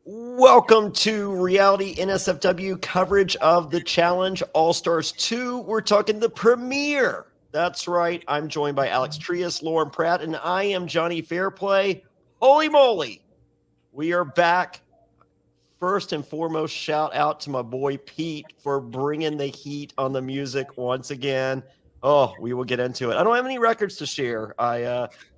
Welcome to Reality NSFW coverage of the Challenge All-Stars 2. We're talking the premiere. That's right. I'm joined by Alex Trias, Lauren Pratt, and I am Jonny Fairplay. Holy moly. We are back. First and foremost, shout out to my boy Pete for bringing the heat on the music once again. Oh, we will get into it. I don't have any records to share.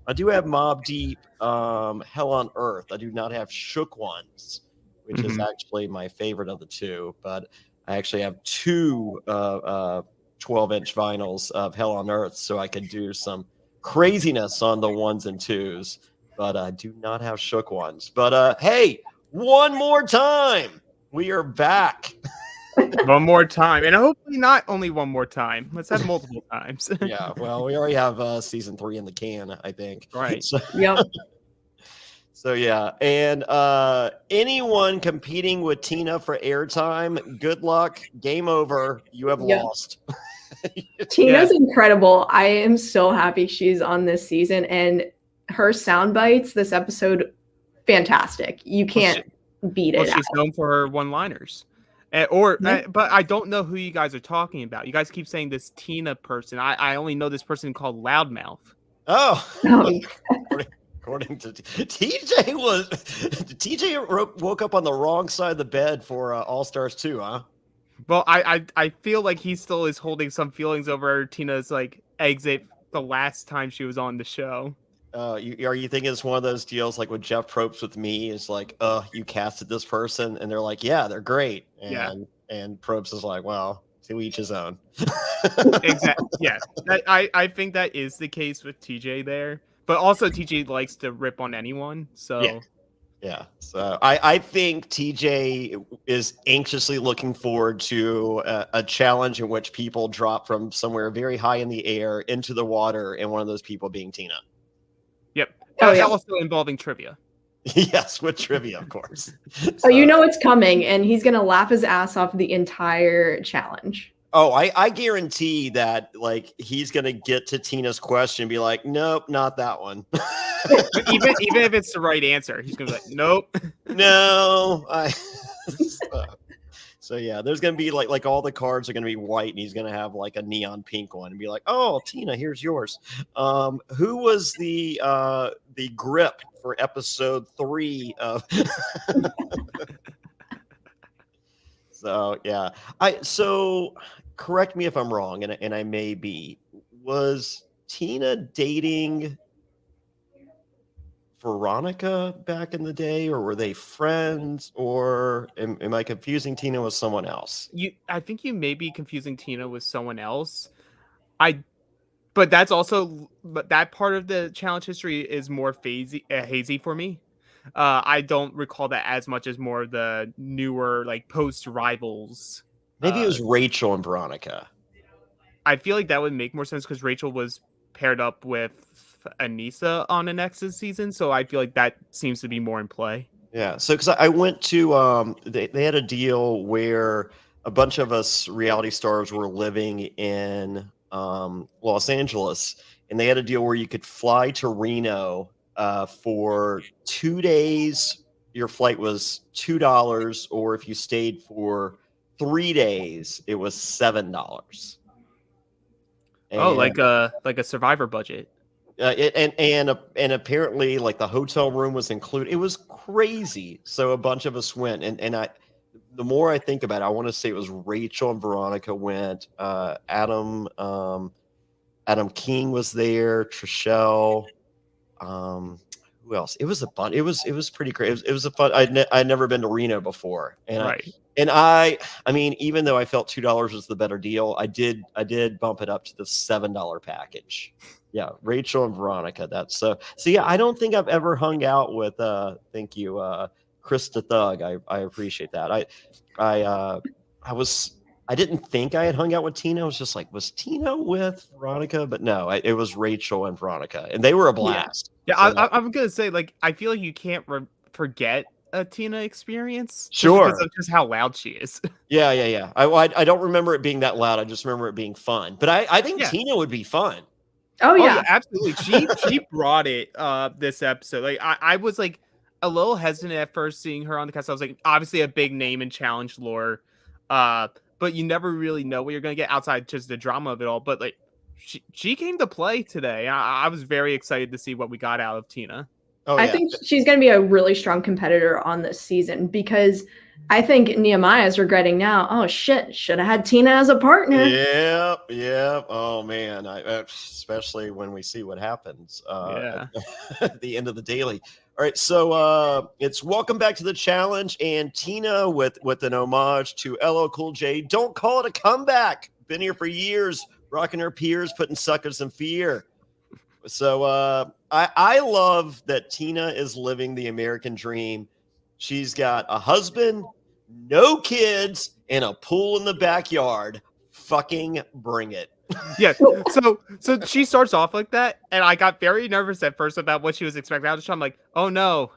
I do have Mobb Deep, Hell on Earth. I do not have Shook Ones, which is actually my favorite of the two. But I actually have two 12-inch vinyls of Hell on Earth, so I could do some craziness on the ones and twos. But I do not have Shook Ones. But hey, one more time, we are back. One more time, and hopefully not only one more time. Let's have multiple times. Yeah, well, we already have season 3 in the can, I think. Right. So, Yep. so yeah, and anyone competing with Tina for airtime, good luck. Game over. You have lost. Tina's incredible. I am so happy she's on this season, and her sound bites this episode, fantastic. You can't beat it. She's known for her one-liners. But I don't know who you guys are talking about. You guys keep saying this Tina person. I only know this person called Loudmouth. Oh. According to TJ woke up on the wrong side of the bed for All Stars 2, huh? Well, I feel like he still is holding some feelings over Tina's like exit the last time she was on the show. Are you thinking it's one of those deals like with Jeff Probst with me? Is like, you casted this person, and they're like, yeah, they're great, and Probst is like, well, to each his own. Exactly. Yeah, I think that is the case with TJ there, but also TJ likes to rip on anyone. So yeah. So I think TJ is anxiously looking forward to a challenge in which people drop from somewhere very high in the air into the water, and one of those people being Tina. Yep. Also involving trivia. Yes, with trivia, of course. So you know it's coming, and he's gonna laugh his ass off the entire challenge. Oh, I guarantee that like he's gonna get to Tina's question and be like, nope, not that one. even if it's the right answer, he's gonna be like, nope. No. So yeah, there's gonna be like all the cards are gonna be white, and he's gonna have like a neon pink one and be like, "Oh, Tina, here's yours." Who was the grip for episode 3 of? So yeah, so correct me if I'm wrong, and I may be. Was Tina dating Veronica back in the day, or were they friends, or am I confusing Tina with someone else? I think you may be confusing Tina with someone else. But that part of the challenge history is more hazy for me. I don't recall that as much as more of the newer like post Rivals. Maybe it was Rachel and Veronica. I feel like that would make more sense because Rachel was paired up with Anissa on the next season, so I feel like that seems to be more in play. Yeah, so because I went to they had a deal where a bunch of us reality stars were living in Los Angeles, and they had a deal where you could fly to Reno for 2 days. Your flight was $2, or if you stayed for 3 days, it was $7. Oh, like a Survivor budget. And apparently like the hotel room was included. It was crazy. So a bunch of us went, and the more I think about it, I want to say it was Rachel and Veronica went. Adam King was there. Trishelle. Who else? It was a bunch. It was pretty great. It was a fun. I'd never been to Reno before, and right. I mean, even though I felt $2 was the better deal, I did bump it up to the $7 package. Yeah, Rachel and Veronica. That's so yeah. I don't think I've ever hung out with. Thank you, Krista Thug. I appreciate that. I didn't think I had hung out with Tina. I was just like, was Tina with Veronica? But no, it was Rachel and Veronica, and they were a blast. Yeah, so, I'm gonna say like I feel like you can't forget a Tina experience. Sure, because of just how loud she is. Yeah. I don't remember it being that loud. I just remember it being fun. But I think Tina would be fun. Oh yeah, absolutely. She brought it this episode. Like I was like a little hesitant at first seeing her on the cast. I was like, obviously a big name in challenge lore, but you never really know what you're gonna get outside just the drama of it all. But like, she came to play today. I was very excited to see what we got out of Tina. I think she's going to be a really strong competitor on this season because I think Nehemiah is regretting now. Oh shit! Should have had Tina as a partner. Yep. Oh man, especially when we see what happens at the end of the daily. All right, so it's welcome back to the challenge, and Tina with an homage to LL Cool J. Don't call it a comeback. Been here for years, rocking her peers, putting suckers in fear. So I love that Tina is living the American dream. She's got a husband, no kids, and a pool in the backyard. Fucking bring it. Yeah. So she starts off like that, and I got very nervous at first about what she was expecting. I was just I'm like, oh no,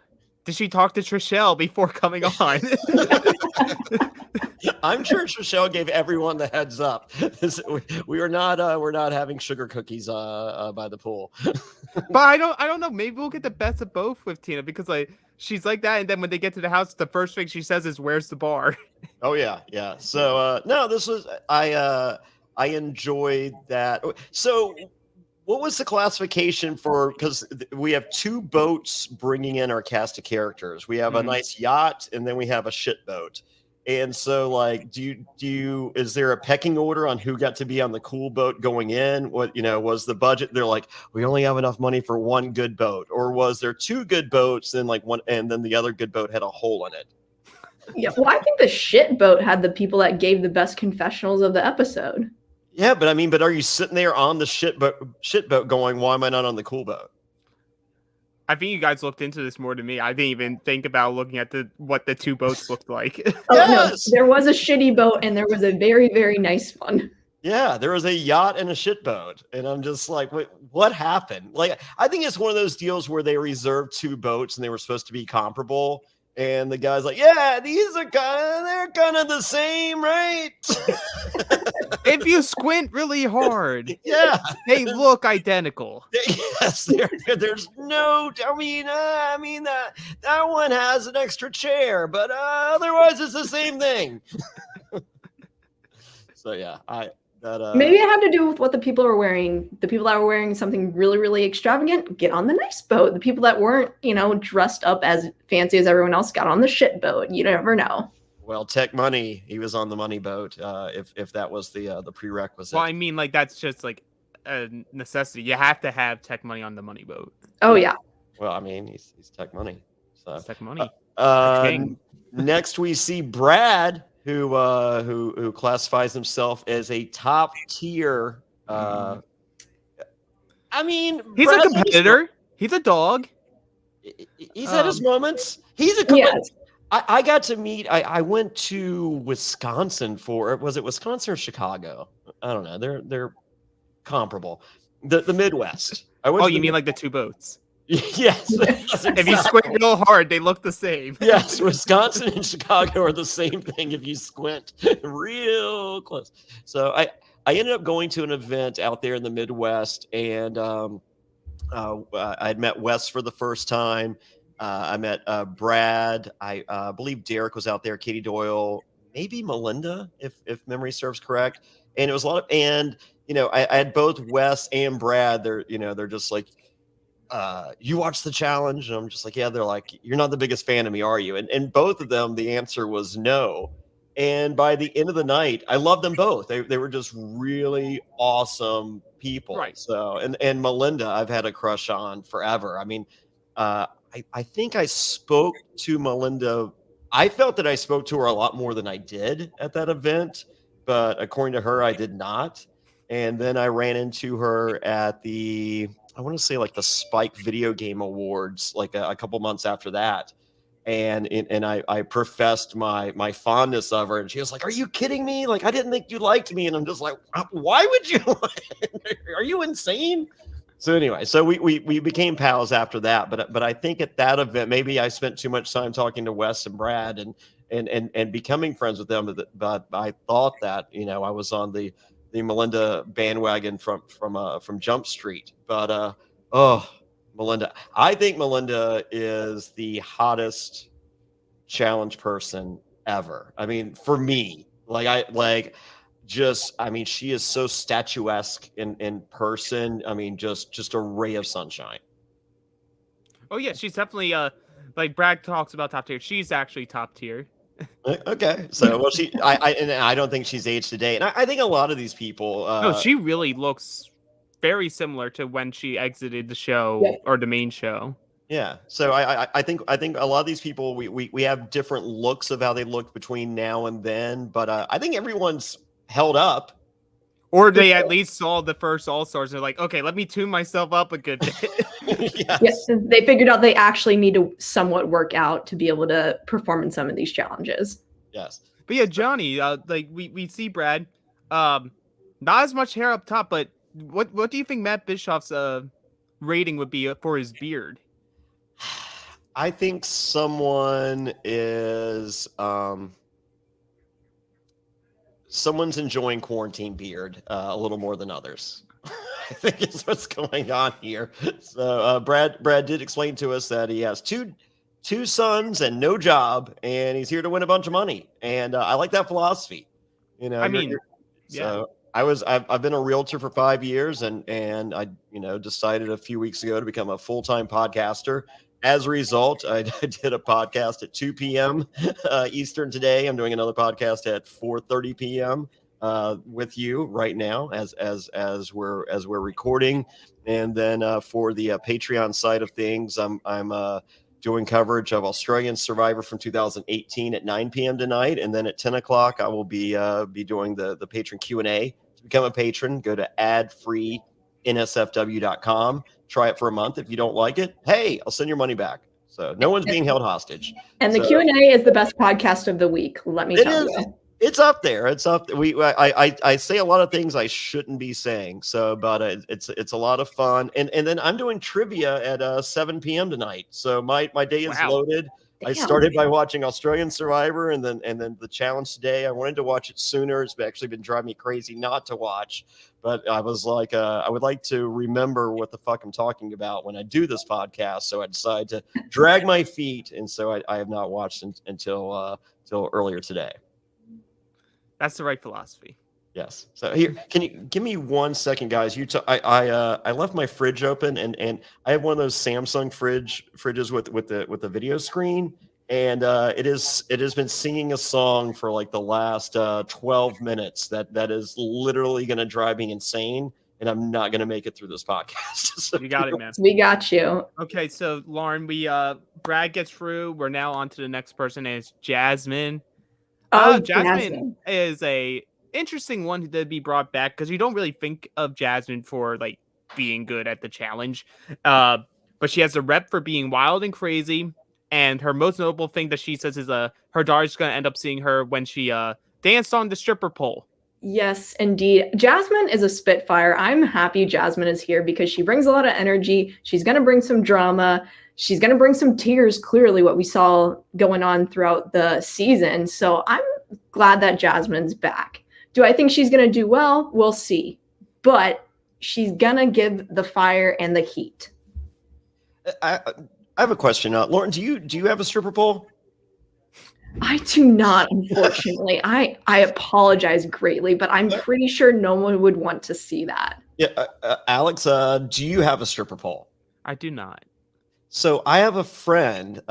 did she talk to Trishelle before coming on? I'm sure Trishelle gave everyone the heads up. We're not having sugar cookies by the pool. But I don't know. Maybe we'll get the best of both with Tina because like she's like that, and then when they get to the house, the first thing she says is, "Where's the bar?" Oh yeah. So no, this was I enjoyed that. So what was the classification for? Because we have two boats bringing in our cast of characters. We have a nice yacht, and then we have a shit boat. And so, like, is there a pecking order on who got to be on the cool boat going in? What, was the budget? They're like, we only have enough money for one good boat, or was there two good boats and like one, and then the other good boat had a hole in it? Yeah, well, I think the shit boat had the people that gave the best confessionals of the episode. Yeah, but are you sitting there on the shit boat going, why am I not on the cool boat? I think you guys looked into this more than me. I didn't even think about looking at what the two boats looked like. Yes! No, there was a shitty boat and there was a very, very nice one. Yeah, there was a yacht and a shit boat. And I'm just like, wait, what happened? Like, I think it's one of those deals where they reserved two boats and they were supposed to be comparable. And the guy's like, yeah, they're kind of the same, right? If you squint really hard, yeah, they look identical. Yes, there's no. I mean, that one has an extra chair, but otherwise it's the same thing. So yeah, maybe it had to do with what the people are wearing. The people that were wearing something really, really extravagant get on the nice boat. The people that weren't, dressed up as fancy as everyone else got on the shit boat. You never know. Well, Tech Money, he was on the money boat. If that was the prerequisite. Well, I mean, like that's just like a necessity. You have to have Tech Money on the money boat. Oh yeah. Well, I mean, he's Tech Money. So it's Tech Money. Next, we see Brad, who classifies himself as a top tier. I mean, he's a competitor. He's a dog. He's had his moments. He's a competitor. Yes. I got to meet. I went to Wisconsin was it Wisconsin or Chicago? I don't know. They're comparable. The Midwest. You mean like the two boats? Yes. Exactly. If you squint real hard, they look the same. Yes, Wisconsin and Chicago are the same thing if you squint real close. So I ended up going to an event out there in the Midwest, and I had met Wes for the first time. I met Brad. I believe Derek was out there. Katie Doyle, maybe Melinda, if memory serves correct. And it was a lot of, and I had both Wes and Brad. They're just like, you watched the challenge, and I'm just like, yeah. They're like, you're not the biggest fan of me, are you? And both of them, the answer was no. And by the end of the night, I loved them both. They were just really awesome people. Right. So and Melinda, I've had a crush on forever. I mean, I think I spoke to Melinda. I felt that I spoke to her a lot more than I did at that event, but according to her, I did not. And then I ran into her at I want to say like the Spike Video Game Awards, like a couple months after that. And I professed my fondness of her, and she was like, "Are you kidding me? Like, I didn't think you liked me." And I'm just like, "Why would you? Are you insane?" So anyway, so we became pals after that. But I think at that event, maybe I spent too much time talking to Wes and Brad and becoming friends with them. But I thought that I was on the Melinda bandwagon from Jump Street. But Melinda. I think Melinda is the hottest challenge person ever. I mean, for me, I mean, she is so statuesque in person. I mean, just a ray of sunshine. Oh yeah, she's definitely like Brad talks about top tier. She's actually top tier. Okay, so well, I don't think she's aged today, and I think a lot of these people. No, she really looks very similar to when she exited the show or the main show. Yeah, so I think a lot of these people we have different looks of how they looked between now and then, but I think everyone's held up. Or they at least saw the first All Stars and they're like, okay, let me tune myself up a good bit. Yes, they figured out they actually need to somewhat work out to be able to perform in some of these challenges. Yes. But yeah, Johnny, like we see Brad, not as much hair up top, but what do you think Matt Bischoff's rating would be for his beard? I think someone is someone's enjoying quarantine beard a little more than others. I think is what's going on here. So Brad did explain to us that he has two sons and no job, and he's here to win a bunch of money. And I like that philosophy. You know, I mean, so I've been a realtor for 5 years, and I decided a few weeks ago to become a full-time podcaster. As a result, I did a podcast at 2 p.m. Eastern today. I'm doing another podcast at 4:30 p.m. With you right now as we're recording, and then for the Patreon side of things, I'm doing coverage of Australian Survivor from 2018 at 9 p.m. tonight, and then at 10 o'clock I will be doing the patron Q&A. To become a patron, go to adfree.nsfw.com. Try it for a month. If you don't like it, hey, I'll send your money back. So no one's being held hostage. And the Q&A is the best podcast of the week. Let me tell you. It's up there. It's up. I say a lot of things I shouldn't be saying. So, but it's a lot of fun. And then I'm doing trivia at 7 p.m. tonight. So my day is loaded. I started by watching Australian Survivor, and then the challenge today. I wanted to watch it sooner. It's actually been driving me crazy not to watch, but I was like, I would like to remember what the fuck I'm talking about when I do this podcast. So I decided to drag my feet, and so I have not watched until earlier today. That's the right philosophy. Yes. So here, can you give me 1 second, guys? I left my fridge open, and I have one of those Samsung fridges with the video screen, and it has been singing a song for like the last 12 minutes that is literally going to drive me insane, and I'm not going to make it through this podcast. So you got it, man. We got you. Okay, so Lauren, Brad gets through. We're now on to the next person, and it's Jasmine. Jasmine is a interesting one to be brought back because you don't really think of Jasmine for like being good at the challenge, but she has a rep for being wild and crazy. And her most notable thing that she says is her daughter's going to end up seeing her when she danced on the stripper pole. Yes, indeed. Jasmine is a spitfire. I'm happy Jasmine is here because she brings a lot of energy. She's going to bring some drama. She's going to bring some tears, clearly what we saw going on throughout the season. So I'm glad that Jasmine's back. Do I think she's going to do well? We'll see. But she's going to give the fire and the heat. I have a question. Lauren, do you have a stripper pole? I do not, unfortunately. I apologize greatly, but I'm pretty sure no one would want to see that. Yeah, Alex, do you have a stripper pole? I do not. So I have a friend.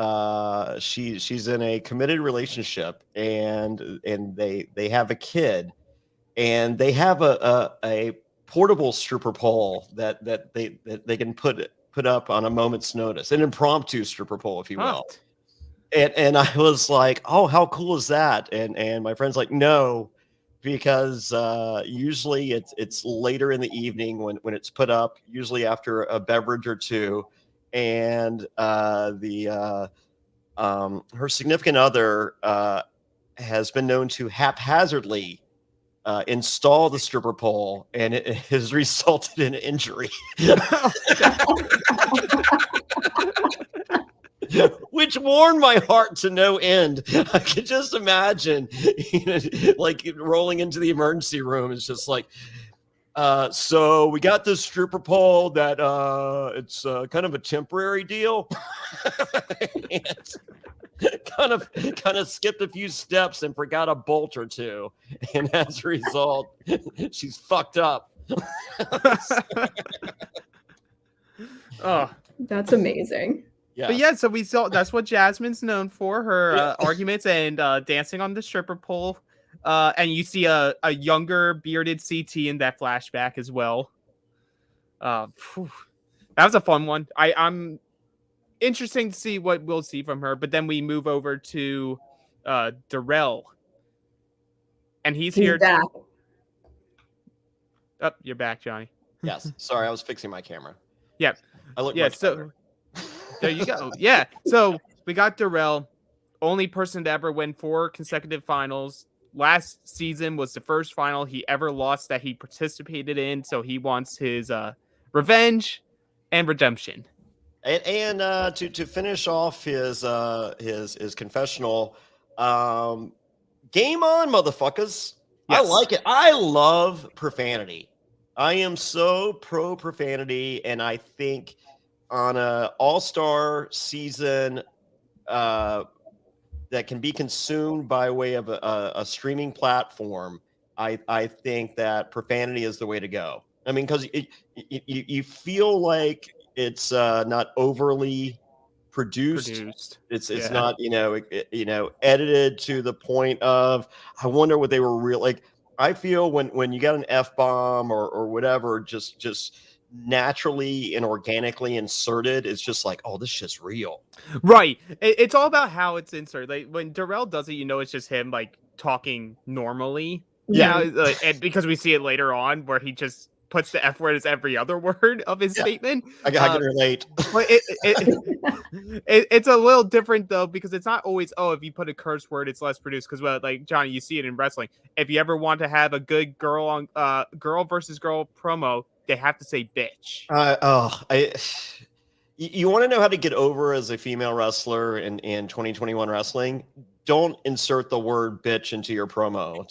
She's in a committed relationship, and they have a kid, and they have a portable stripper pole that they can put up on a moment's notice, an impromptu stripper pole, if you will. And I was like, oh, how cool is that? And my friend's like, no, because usually it's later in the evening when it's put up, usually after a beverage or two, and her significant other has been known to haphazardly install the stripper pole, and it has resulted in injury. Which warmed my heart to no end. I could just imagine, like rolling into the emergency room. It's just like, So we got this stripper pole that it's kind of a temporary deal. kind of skipped a few steps and forgot a bolt or two, and as a result, she's fucked up. Oh, That's amazing. Yeah. but yeah, so we saw that's what Jasmine's known for, her arguments and dancing on the stripper pole. And you see a younger bearded CT in that flashback as well. That was a fun one. I'm interesting to see what we'll see from her. But then we move over to Darrell, and he's here. Back. Oh, you're back, Johnny. Yes. Sorry, I was fixing my camera. Yeah. I look Yeah. much So better. there you go. Yeah. So we got Darrell, only person to ever win 4 consecutive finals. Last season was the first final he ever lost that he participated in, so he wants his revenge and redemption. And to finish off his confessional, game on, motherfuckers. Yes. I like it. I love profanity. I am so pro profanity, and I think on a all-star season that can be consumed by way of a streaming platform, I think that profanity is the way to go. I mean, because you feel like it's not overly produced. It's not edited to the point of, I wonder what they were real like. I feel when you got an F-bomb or whatever, just naturally and organically inserted, it's just like, oh, this shit's real. Right. It's all about how it's inserted. Like when Darrell does it, it's just him like talking normally. Yeah. And because we see it later on where he just puts the F word as every other word of his statement. I can relate. But it's a little different though, because it's not always, if you put a curse word, it's less produced. Because like Johnny, you see it in wrestling. If you ever want to have a good girl versus girl promo, they have to say bitch. You want to know how to get over as a female wrestler in 2021 wrestling? Don't insert the word bitch into your promo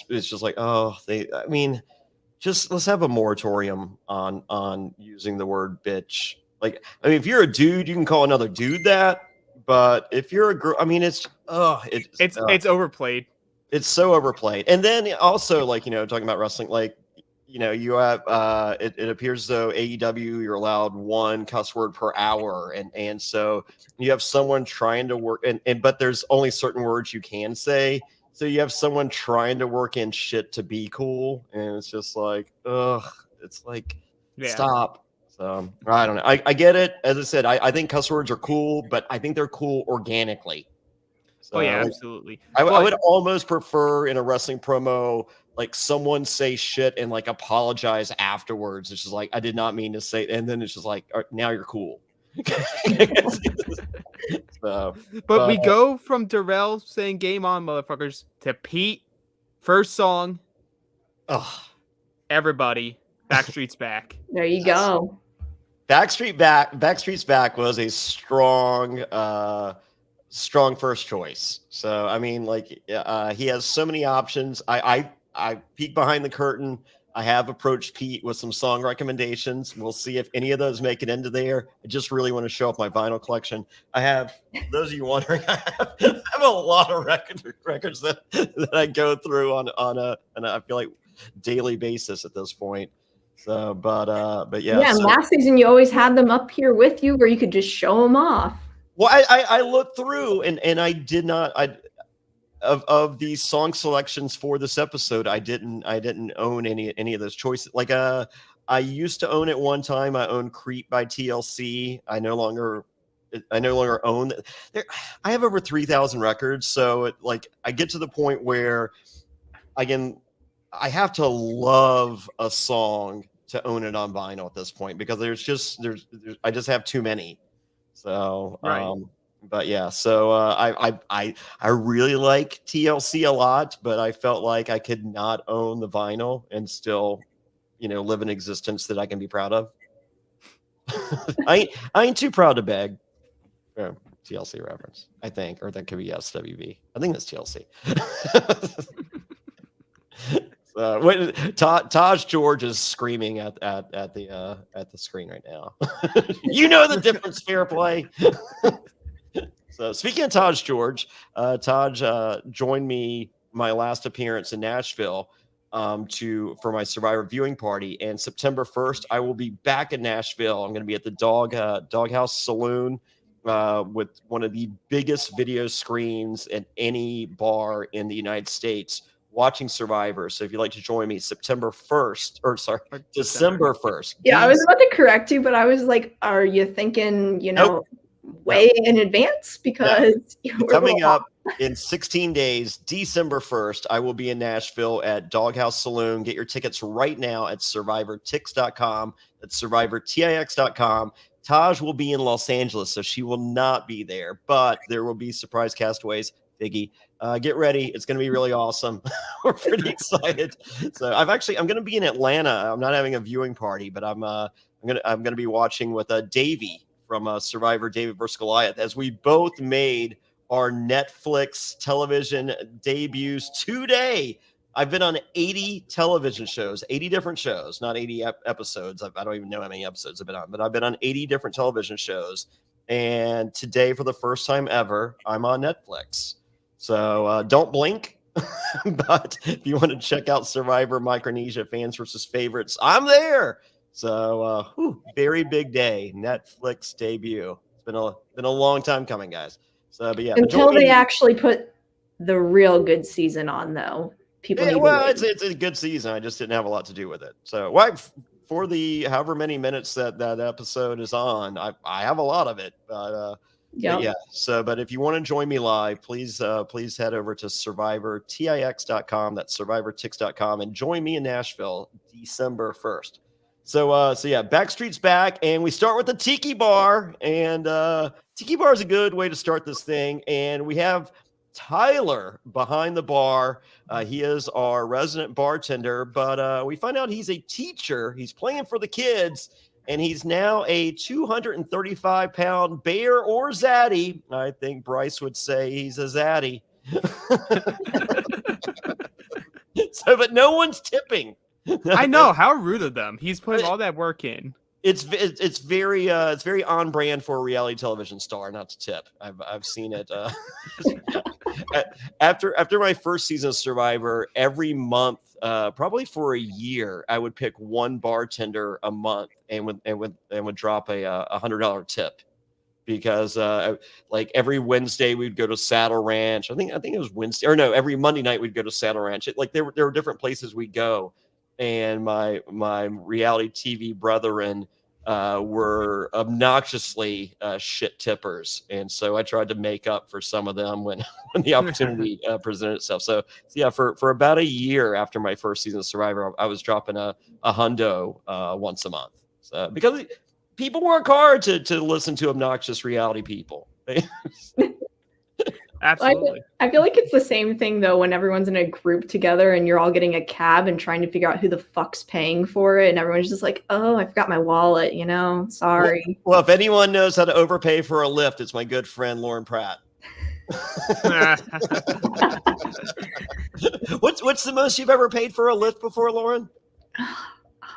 it's just like, just let's have a moratorium on using the word bitch. Like, I mean, if you're a dude, you can call another dude that, but if you're a girl, I mean, it's overplayed. It's so overplayed. And then also, like, talking about wrestling, like, you have it appears though AEW, you're allowed 1 cuss word per hour, and so you have someone trying to work but there's only certain words you can say. So you have someone trying to work in shit to be cool, and it's just like, it's like, stop. So I don't know. I get it. As I said, I think cuss words are cool, but I think they're cool organically. So, absolutely. I would almost prefer in a wrestling promo, like, someone say shit and like apologize afterwards. It's just like, I did not mean to say, and then it's just like, now you're cool. But we go from Darrell saying game on, motherfuckers, to Pete, first song. Everybody, Backstreet's Back. There you go. Backstreet's Back was a strong first choice. So I mean, like, he has so many options. I peek behind the curtain. I have approached Pete with some song recommendations. We'll see if any of those make it into there. I just really want to show off my vinyl collection. I have, those of you wondering, I have a lot of records that I go through on I feel like daily basis at this point. So, but yeah. Yeah, and last season you always had them up here with you where you could just show them off. Well, I looked through and I did not. Of these song selections for this episode, I didn't own any of those choices. Like, I used to own it one time. I owned Creep by TLC. I no longer own it. I have over 3,000 records, so I get to the point where I have to love a song to own it on vinyl at this point, because I just have too many. So right. But yeah, so I really like TLC a lot, but I felt like I could not own the vinyl and still, live an existence that I can be proud of. I ain't too proud to beg. TLC reference, I think, or that could be SWV. I think that's TLC. Taj George is screaming at the screen right now. You know the difference, Fairplay. So speaking of Taj George, Taj joined me my last appearance in Nashville for my Survivor viewing party, and September 1st I will be back in Nashville. I'm going to be at the Doghouse Saloon with one of the biggest video screens at any bar in the United States, watching Survivor. So if you'd like to join me December 1st. Yeah, I was about to correct you, but I was like, are you thinking, Nope. way in advance? Because coming up in 16 days, December 1st, I will be in Nashville at Doghouse Saloon. Get your tickets right now at survivortix.com. That's survivortix.com. Taj will be in Los Angeles, so she will not be there, but there will be surprise castaways. Biggie, get ready. It's going to be really awesome. We're pretty excited. So I'm going to be in Atlanta. I'm not having a viewing party, but I'm going to be watching with Davey from Survivor, David vs. Goliath, as we both made our Netflix television debuts today. I've been on 80 television shows, 80 different shows, not 80 episodes. I don't even know how many episodes I've been on, but I've been on 80 different television shows. And today, for the first time ever, I'm on Netflix. So don't blink. But if you want to check out Survivor Micronesia Fans versus Favorites, I'm there. So very big day, Netflix debut. It's been a long time coming, guys. So, but yeah, until they actually put the real good season on, though. People need it's a good season. I just didn't have a lot to do with it. So for the however many minutes that episode is on, I have a lot of it. But yeah. So, but if you want to join me live, please head over to survivortix.com. That's survivortix.com, and join me in Nashville December 1st. So yeah, Backstreet's back, and we start with the Tiki Bar, and Tiki Bar is a good way to start this thing. And we have Tyler behind the bar. He is our resident bartender, but we find out he's a teacher. He's playing for the kids, and he's now a 235-pound bear or zaddy. I think Bryce would say he's a zaddy. So, but no one's tipping. I know, how rude of them. He's putting all that work in. It's very on brand for a reality television star not to tip. I've seen it. After my first season of Survivor, every month, probably for a year, I would pick one bartender a month and would drop a $100 tip, because like every Wednesday we'd go to Saddle Ranch. I think it was Wednesday, or no, every Monday night we'd go to Saddle Ranch. There were different places we'd go. And my reality TV brethren were obnoxiously shit tippers, and so I tried to make up for some of them when the opportunity presented itself. So yeah, for about a year after my first season of Survivor, I was dropping a hundo once a month. So, because people work hard to listen to obnoxious reality people. Absolutely. I feel like it's the same thing, though, when everyone's in a group together and you're all getting a cab and trying to figure out who the fuck's paying for it. And everyone's just like, oh, I forgot my wallet, sorry. Well, if anyone knows how to overpay for a lift, it's my good friend, Lauren Pratt. What's the most you've ever paid for a lift before, Lauren?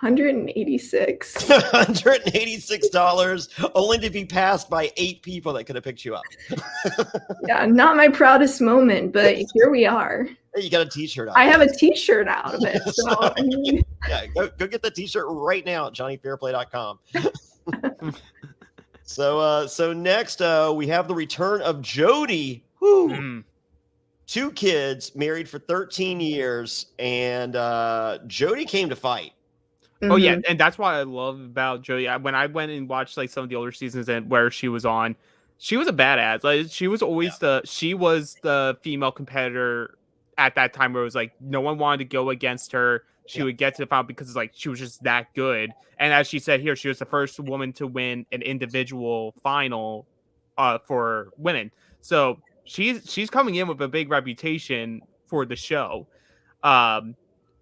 $186. $186, only to be passed by 8 people that could have picked you up. Yeah, not my proudest moment, but here we are. Hey, you got a t-shirt out. I have a t-shirt out of it. So yeah, go get the t-shirt right now at JonnyFairplay.com. So next we have the return of Jody. Woo. 2 kids, married for 13 years, and Jody came to fight. Oh yeah, and that's what I love about Jody. When I went and watched some of the older seasons and where she was on, she was a badass. Like, she was always the female competitor at that time, where it was like no one wanted to go against her. She would get to the final because she was just that good. And as she said here, she was the first woman to win an individual final for women. So she's coming in with a big reputation for the show.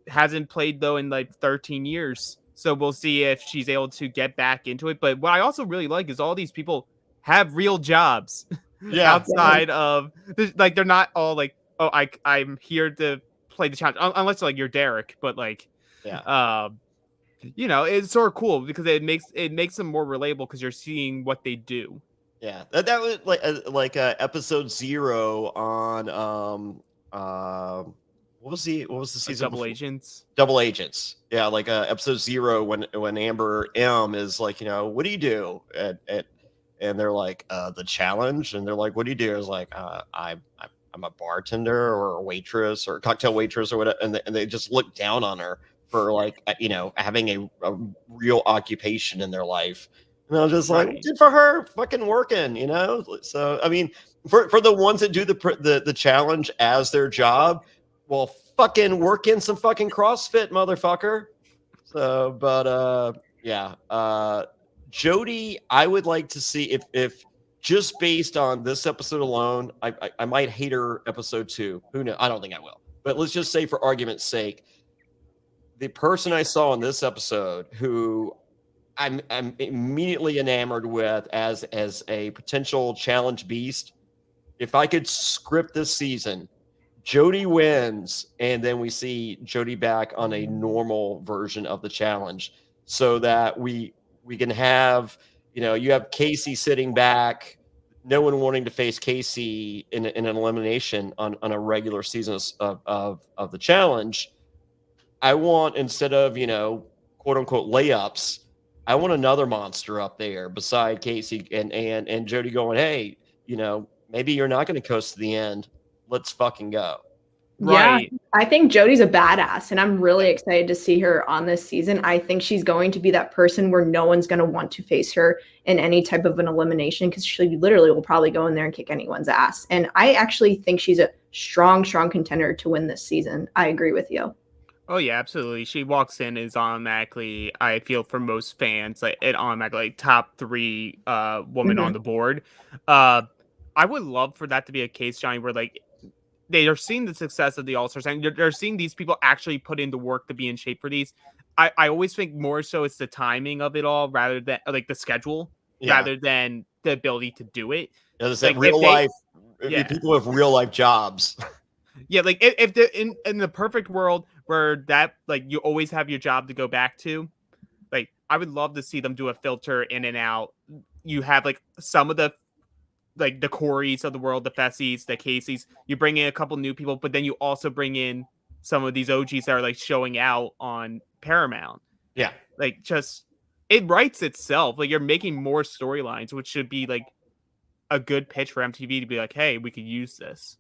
Hasn't played though in 13 years, so we'll see if she's able to get back into it. But what I also really like is all these people have real jobs outside of they're not all like, oh, I'm here to play the challenge unless like you're Derek, but like Yeah. it's sort of cool because it makes them more relatable because you're seeing what they do. Yeah, that was like episode 0 on what was the Like season double before? agents. Double Agents. Yeah, like episode 0 when Amber M is like, what do you do? And they're like, the challenge, and they're like, what do you do? It's like, I'm a bartender or a waitress or a cocktail waitress or whatever, and they just look down on her for like having a real occupation in their life. And I was just like, Right. good for her, fucking working, So I mean, for the ones that do the challenge as their job, well, fucking work in some fucking CrossFit, motherfucker. So, but yeah, Jody, I would like to see if just based on this episode alone, I might hate her episode 2. Who knows? I don't think I will. But let's just say, for argument's sake, the person I saw in this episode who I'm immediately enamored with as a potential challenge beast. If I could script this season, Jody wins, and then we see Jody back on a normal version of the challenge, so that we can have you have Casey sitting back, no one wanting to face Casey in an elimination on a regular season of the challenge. I want, instead of quote unquote layups, I want another monster up there beside Casey and Jody going, hey, maybe you're not going to coast to the end. Let's fucking go. Right. Yeah, I think Jody's a badass, and I'm really excited to see her on this season. I think she's going to be that person where no one's going to want to face her in any type of an elimination, because she literally will probably go in there and kick anyone's ass. And I actually think she's a strong contender to win this season. I agree with you. Oh yeah, absolutely. She walks in is automatically, I feel for most fans, like it automatically like, top 3 woman on the board. I would love for that to be a case, Johnny, where like they are seeing the success of the All-Stars and they're seeing these people actually put in the work to be in shape for these. I always think more so it's the timing of it all rather than like the schedule rather than the ability to do it. It's like that real life, yeah. people with real life jobs. Yeah, like if the in the perfect world where that like you always have your job to go back to, like I would love to see them do a filter in and out. You have like some of the like the Corys of the world, the Fessies, the Caseys. You bring in a couple new people, but then you also bring in some of these OGs that are like showing out on Paramount. Yeah, like just it writes itself. Like you're making more storylines, which should be like a good pitch for MTV to be like, hey, we could use this.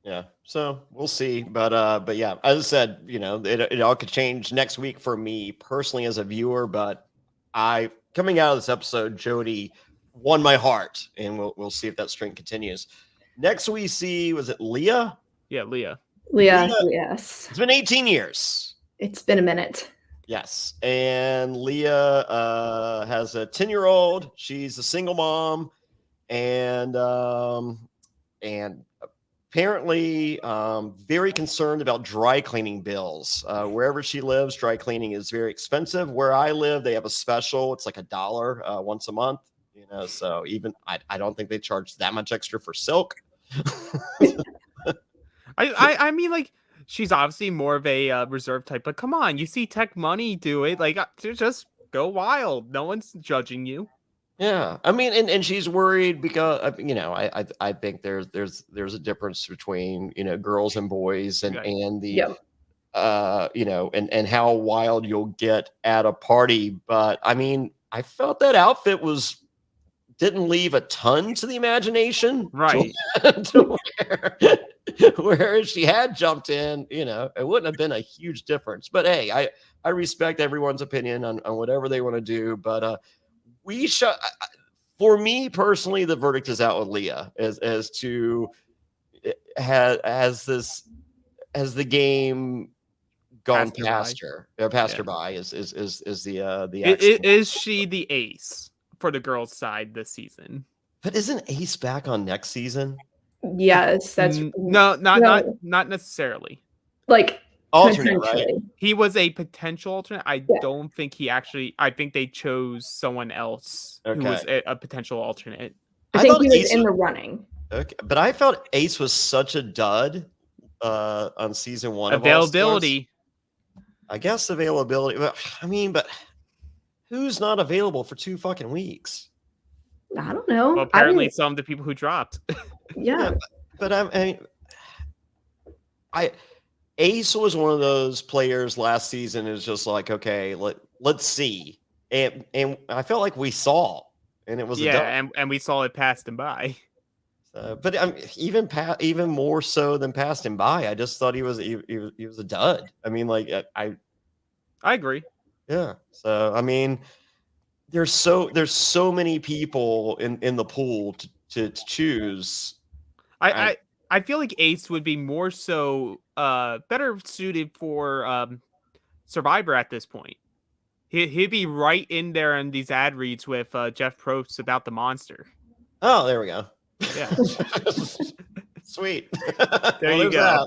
Yeah, so we'll see, but yeah, as I said, it all could change next week for me personally as a viewer. But coming out of this episode, Jody won my heart, and we'll see if that string continues. Next, we see, was it Leah? Yeah, Leah. Yes. It's been 18 years. It's been a minute. Yes, and Leah has a 10-year-old. She's a single mom, and apparently very concerned about dry cleaning bills. Wherever she lives, dry cleaning is very expensive. Where I live, they have a special. It's like $1 once a month. So even I don't think they charge that much extra for silk. I mean, like, she's obviously more of a reserve type, but come on, you see Tech Money do it. Like, just go wild. No one's judging you. Yeah, I mean, and she's worried because I think there's a difference between girls and boys and the and how wild you'll get at a party. But I mean, I felt that outfit didn't leave a ton to the imagination, right? to where she had jumped in, it wouldn't have been a huge difference. But hey, I respect everyone's opinion on whatever they want to do. But for me personally, the verdict is out with Leah as to has the game gone past her by is the is she the ace for the girls' side this season? But isn't Ace back on next season? Yes, that's not necessarily. Like alternate, right? He was a potential alternate. I don't think he actually. I think they chose someone else who was a potential alternate. I think he was in the running. Okay, but I felt Ace was such a dud on season 1 of All-Stars. Availability. I guess availability. But but who's not available for 2 fucking weeks? I don't know. Well, apparently some of the people who dropped. Yeah. But Ace was one of those players last season. Is just like, okay, let's see, and I felt like we saw, and it was and we saw it passed him by. But even more so than passed him by. I just thought he was a dud. I mean, like I agree. Yeah. So I mean, there's so many people in the pool to choose. I feel like Ace would be more so better suited for Survivor at this point. He'd be right in there in these ad reads with Jeff Probst about the monster. Oh, there we go. Yeah. Sweet. There you go.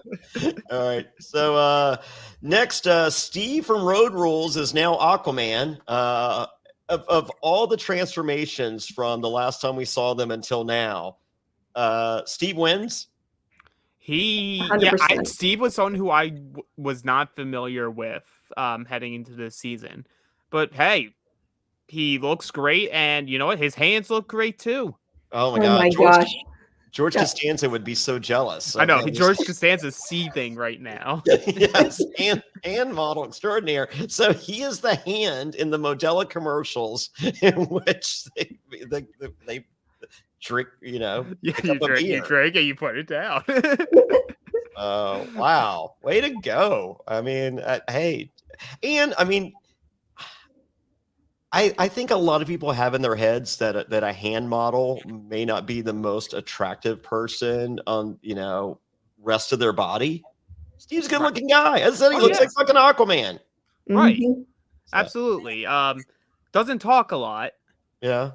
All right. So next, Steve from Road Rules is now Aquaman. Of all the transformations from the last time we saw them until now, Steve wins. Steve was someone who I was not familiar with heading into this season. But hey, he looks great, and you know what? His hands look great too. Oh my gosh. George Costanza would be so jealous. I know. George Costanza's seething right now. Yes, and model extraordinaire. So he is the hand in the Modelo commercials in which they drink, you drink and you put it down. Oh, wow. Way to go. I mean, hey. And I mean, I think a lot of people have in their heads that a hand model may not be the most attractive person on, rest of their body. Steve's a good looking guy. I said he looks like fucking Aquaman. Right. Mm-hmm. Absolutely. Doesn't talk a lot. Yeah.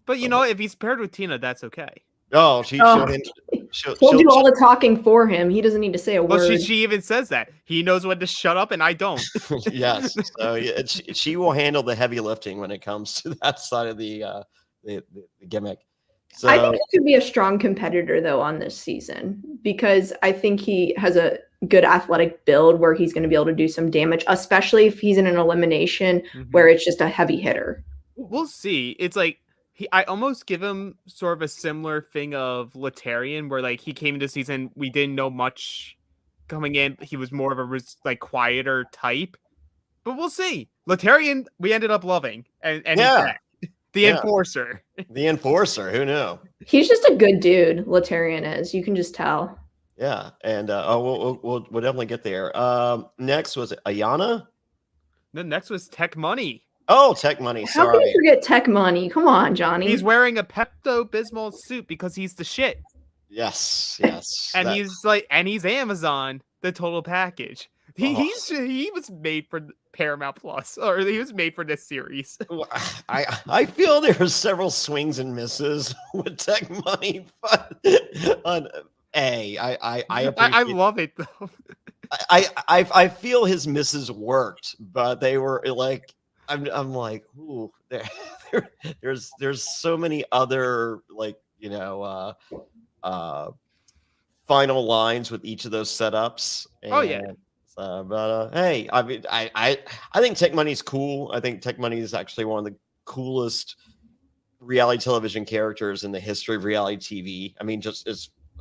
But if he's paired with Tina, that's okay. Oh, she'll do all the talking for him. He doesn't need to say a word. Well, she even says that. He knows when to shut up, and I don't. Yes. So she will handle the heavy lifting when it comes to that side of the gimmick. So I think he could be a strong competitor, though, on this season, because I think he has a good athletic build where he's going to be able to do some damage, especially if he's in an elimination where it's just a heavy hitter. We'll see. It's like, I almost give him sort of a similar thing of Latarian, where like he came into season, we didn't know much coming in. He was more of a quieter type, but we'll see. Latarian, we ended up loving, and yeah, the enforcer. The enforcer. Who knew? He's just a good dude. Latarian is. You can just tell. Yeah, and we'll definitely get there. Next was Ayanna. The next was Tech Money. Oh, Tech Money. Sorry. How can you forget Tech Money? Come on, Johnny. He's wearing a Pepto-Bismol suit because he's the shit. Yes. And he's Amazon, the total package. He was made for Paramount Plus, or he was made for this series. I feel there's several swings and misses with Tech Money, but I love it though. I feel his misses worked, but they were like. I'm like, ooh, there's so many other final lines with each of those setups. And, hey, I mean, I think Tech Money's cool. I think Tech Money is actually one of the coolest reality television characters in the history of reality TV. I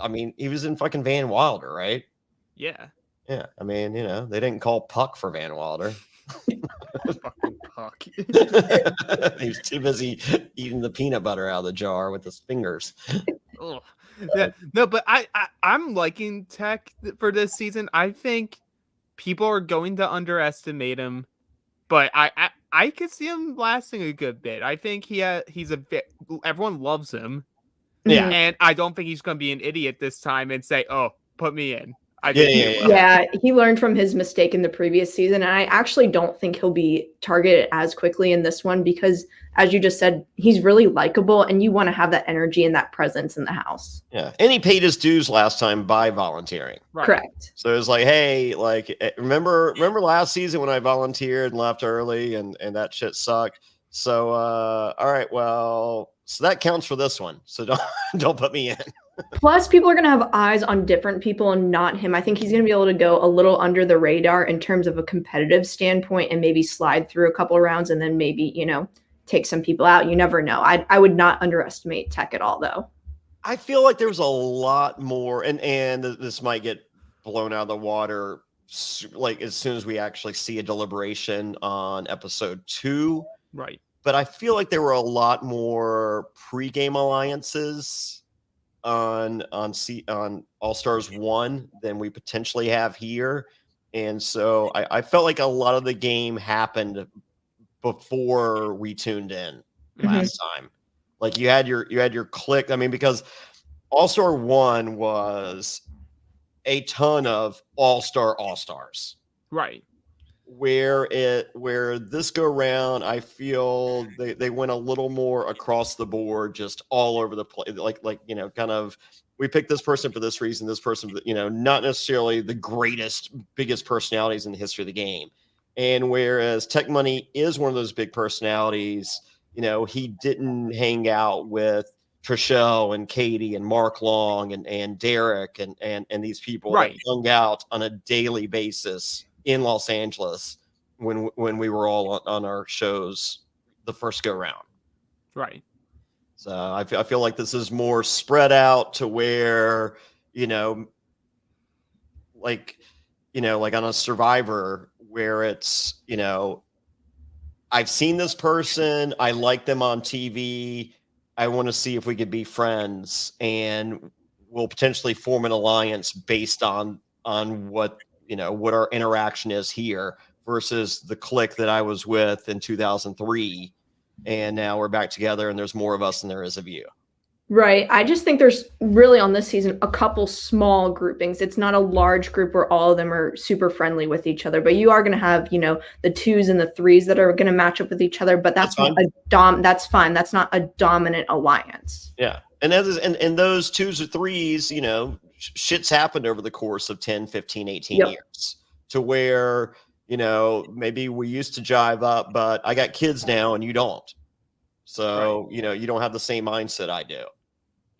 mean, he was in fucking Van Wilder, right? Yeah. Yeah. I mean, they didn't call Puck for Van Wilder. Fucking Puck. He was too busy eating the peanut butter out of the jar with his fingers. Yeah, no, but I'm liking Tech for this season. I think people are going to underestimate him, but I could see him lasting a good bit. I think everyone loves him. Yeah, and I don't think he's going to be an idiot this time and say, "Oh, put me in." Yeah, he learned from his mistake in the previous season, and I actually don't think he'll be targeted as quickly in this one because, as you just said, he's really likable, and you want to have that energy and that presence in the house. Yeah, and he paid his dues last time by volunteering. Right. Correct. So it was like, hey, remember last season when I volunteered and left early, and that shit sucked. So all right, well, So that counts for this one. So don't put me in. Plus, people are going to have eyes on different people and not him. I think he's going to be able to go a little under the radar in terms of a competitive standpoint and maybe slide through a couple of rounds and then maybe, take some people out. You never know. I would not underestimate Tech at all, though. I feel like there's a lot more, and this might get blown out of the water like as soon as we actually see a deliberation on episode 2. Right. But I feel like there were a lot more pre-game alliances on All Stars 1 than we potentially have here. And so I felt like a lot of the game happened before we tuned in last time. Like you had your click. I mean, because All-Star 1 was a ton of all-stars. Right. Where this go round, I feel they went a little more across the board, just all over the place. Like kind of, we picked this person for this reason, this person, not necessarily the biggest personalities in the history of the game. And whereas Tech Money is one of those big personalities, he didn't hang out with Trishelle and Katie and Mark Long and Derek and these people that hung out on a daily basis in Los Angeles when we were all on our shows the first go round. Right. So I feel like this is more spread out to where, like on a Survivor where it's, I've seen this person, I like them on TV, I want to see if we could be friends, and we'll potentially form an alliance based on what what our interaction is here versus the clique that I was with in 2003. And now we're back together and there's more of us than there is of you. Right. I just think there's really on this season a couple small groupings. It's not a large group where all of them are super friendly with each other, but you are going to have, the 2s and the 3s that are going to match up with each other, but that's not that's fine. That's not a dominant alliance. Yeah. And and those 2s or 3s, shit's happened over the course of 10, 15, 18 years to where, maybe we used to jive up, but I got kids now and you don't. So, you don't have the same mindset I do.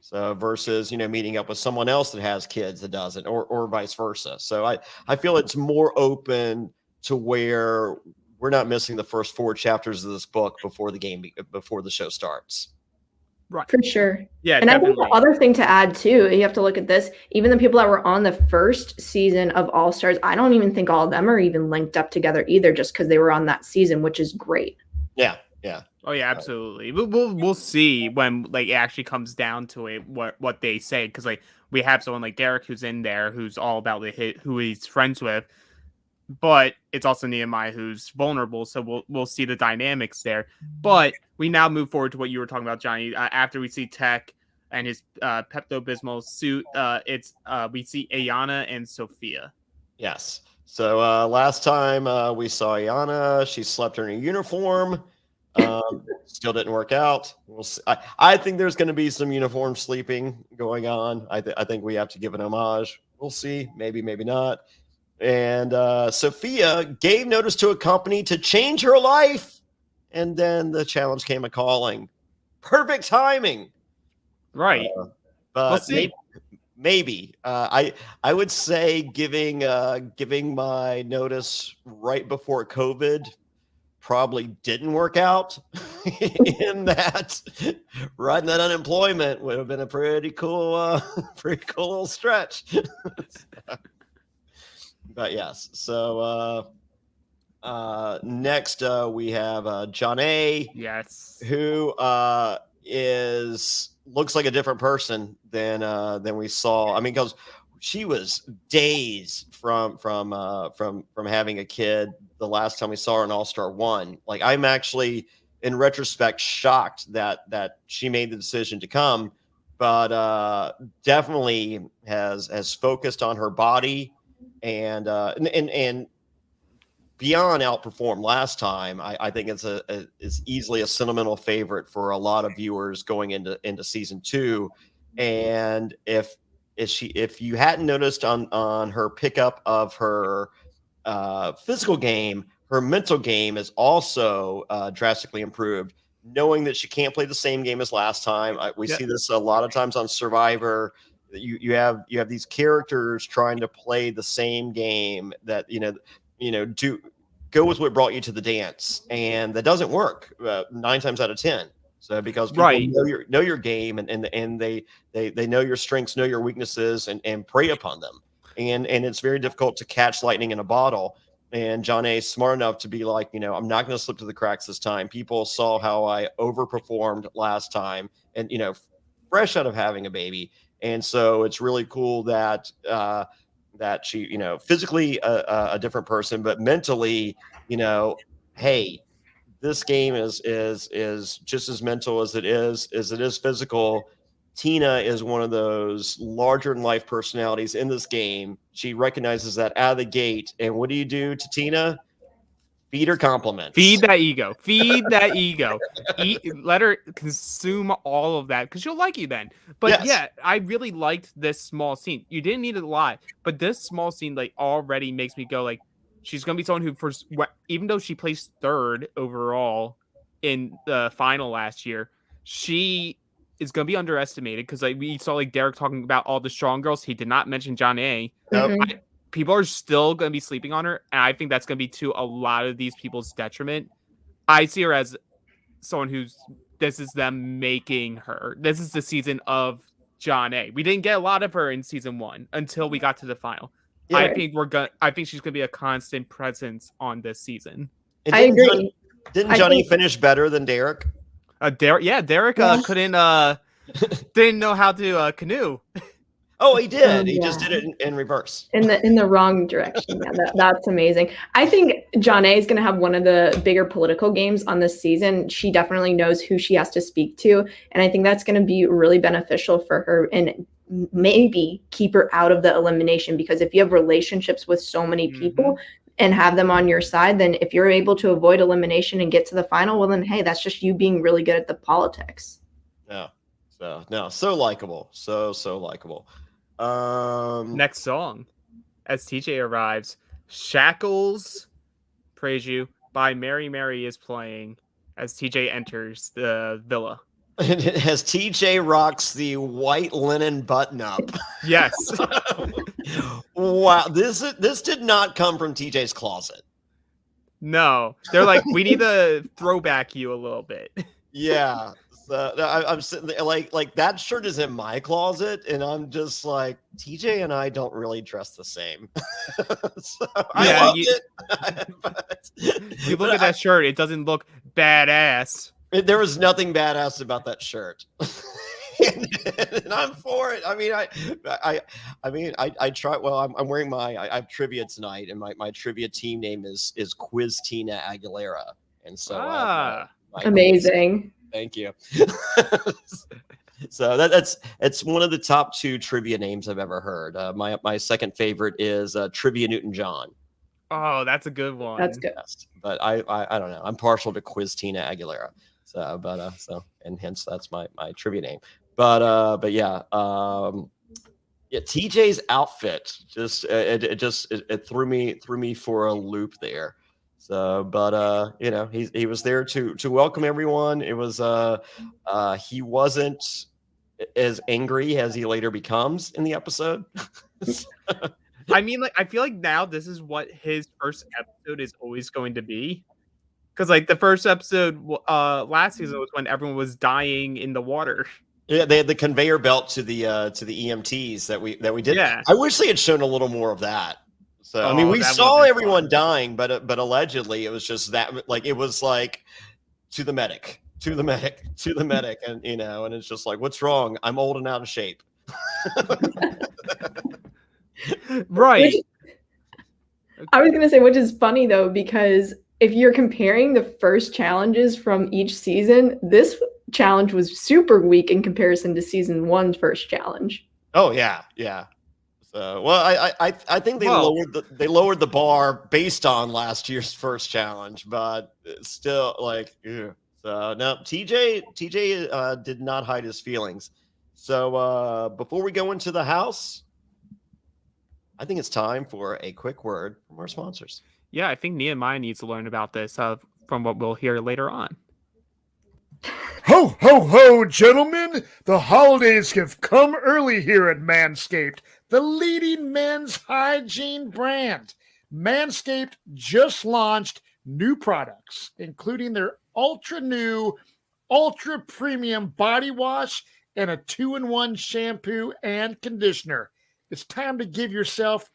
So versus, meeting up with someone else that has kids that doesn't, or vice versa. So I feel it's more open to where we're not missing the first 4 chapters of this book before the show starts. Right. For sure. Yeah. And definitely. I think the other thing to add too, you have to look at this, even the people that were on the first season of All Stars, I don't even think all of them are even linked up together either, just because they were on that season, which is great. Yeah. Yeah. Oh yeah, absolutely. We'll see when it actually comes down to it what they say, because we have someone like Derek who's in there who's all about who he's friends with, but it's also Nehemiah who's vulnerable. So we'll see the dynamics there. But we now move forward to what you were talking about, Johnny. After we see Tech and his Pepto-Bismol suit, we see Ayanna and Sophia. Yes. So last time we saw Ayanna, she slept in her uniform. Still didn't work out. We'll see. I think there's going to be some uniform sleeping going on. I think we have to give an homage. We'll see. Maybe not. And Sophia gave notice to a company to change her life. And then the challenge came a calling. Perfect timing. Right. But we'll see. Maybe. I would say giving my notice right before COVID probably didn't work out in that riding that unemployment would have been a pretty cool little stretch. But yes. So next we have Jonny. Yes. Who looks like a different person than we saw. I mean, because she was days from having a kid the last time we saw her in All-Star 1. Like, I'm actually, in retrospect, shocked that she made the decision to come, but definitely has focused on her body and beyond outperformed last time. I think it's easily a sentimental favorite for a lot of viewers going into season 2. And if you hadn't noticed on her pickup of her physical game, her mental game is also drastically improved. knowing that she can't play the same game as last time. We see this a lot of times on Survivor. You have these characters trying to play the same game that do go with what brought you to the dance, and that doesn't work 9 times out of 10. So because people know your game, and they know your strengths, know your weaknesses, and prey upon them, and it's very difficult to catch lightning in a bottle. And Jonny is smart enough to be like, I'm not going to slip through the cracks this time. People saw how I overperformed last time, and fresh out of having a baby. And so it's really cool that that she, physically a different person, but mentally, hey, this game is just as mental as it is physical. Tina is one of those larger than life personalities in this game. She recognizes that out of the gate. And what do you do to Tina? Feed her compliments. Feed that ego. Feed that ego. Let her consume all of that because she'll like you then. But yeah, I really liked this small scene. You didn't need it a lot, but this small scene like already makes me go like, she's gonna be someone who even though she placed 3rd overall in the final last year, she is gonna be underestimated because like we saw like Derek talking about all the strong girls. He did not mention Jonny. People are still going to be sleeping on her, and I think that's going to be to a lot of these people's detriment. I see her as someone this is them making her. This is the season of Jonny. We didn't get a lot of her in season 1 until we got to the final. Yeah. I think she's going to be a constant presence on this season. And I agree. Didn't Jonny finish better than Derek? Derek couldn't didn't know how to canoe. Oh, he did. He just did it in reverse. In the wrong direction. Yeah, that's amazing. I think Jonny is going to have one of the bigger political games on this season. She definitely knows who she has to speak to, and I think that's going to be really beneficial for her and maybe keep her out of the elimination, because if you have relationships with so many people and have them on your side, then if you're able to avoid elimination and get to the final, well then, hey, that's just you being really good at the politics. Yeah. So likable. So likable. Next song, as TJ arrives, Shackles Praise You by Mary Mary is playing as TJ enters the villa. As TJ rocks the white linen button up. Yes. Wow, this did not come from TJ's closet. No, they're like, we need to throwback you a little bit. Yeah. I'm sitting there like that shirt is in my closet, and I'm just like, TJ and I don't really dress the same. So I loved it. But, you look at that shirt, it doesn't look badass. There was nothing badass about that shirt. and I'm for it. I mean, I try. Well, I'm wearing I have trivia tonight, and my trivia team name is Quiz Tina Aguilera, and so amazing. Thank you. So it's one of the top 2 trivia names I've ever heard. My second favorite is Trivia Newton-John. Oh, that's a good one. That's good. But I don't know. I'm partial to Quiz Tina Aguilera. So and hence that's my trivia name. But yeah. TJ's outfit it threw me for a loop there. So, but he was there to welcome everyone. It was he wasn't as angry as he later becomes in the episode. I mean, like, I feel like now this is what his first episode is always going to be, because like the first episode last season was when everyone was dying in the water. Yeah, they had the conveyor belt to the EMTs that we did. Yeah. I wish they had shown a little more of that. So I mean, we saw everyone dying, but allegedly it was just that, like, it was like to the medic, and and it's just like, what's wrong? I'm old and out of shape. Right. I was gonna say, which is funny though, because if you're comparing the first challenges from each season, this challenge was super weak in comparison to season 1's first challenge. Oh yeah. So, well, I think they lowered the bar based on last year's first challenge, but still, like, ew. So no, TJ did not hide his feelings. So before we go into the house, I think it's time for a quick word from our sponsors. Yeah, I think Nehemiah needs to learn about this from what we'll hear later on. Ho, ho, ho, gentlemen! The holidays have come early here at Manscaped, the leading men's hygiene brand. Manscaped just launched new products, including their ultra new, ultra premium body wash and a 2-in-1 shampoo and conditioner. It's time to give yourself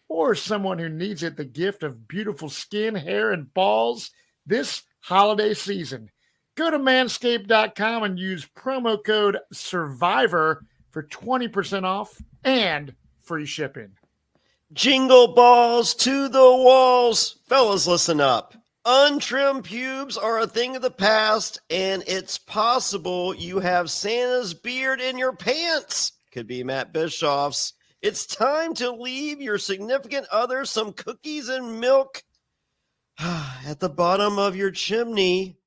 or someone who needs it the gift of beautiful skin, hair, and balls this holiday season. Go to manscaped.com and use promo code SURVIVOR for 20% off and free shipping. Jingle balls to the walls. Fellas, listen up. Untrimmed pubes are a thing of the past, and it's possible you have Santa's beard in your pants. Could be Matt Bischoff's. It's time to leave your significant other some cookies and milk at the bottom of your chimney.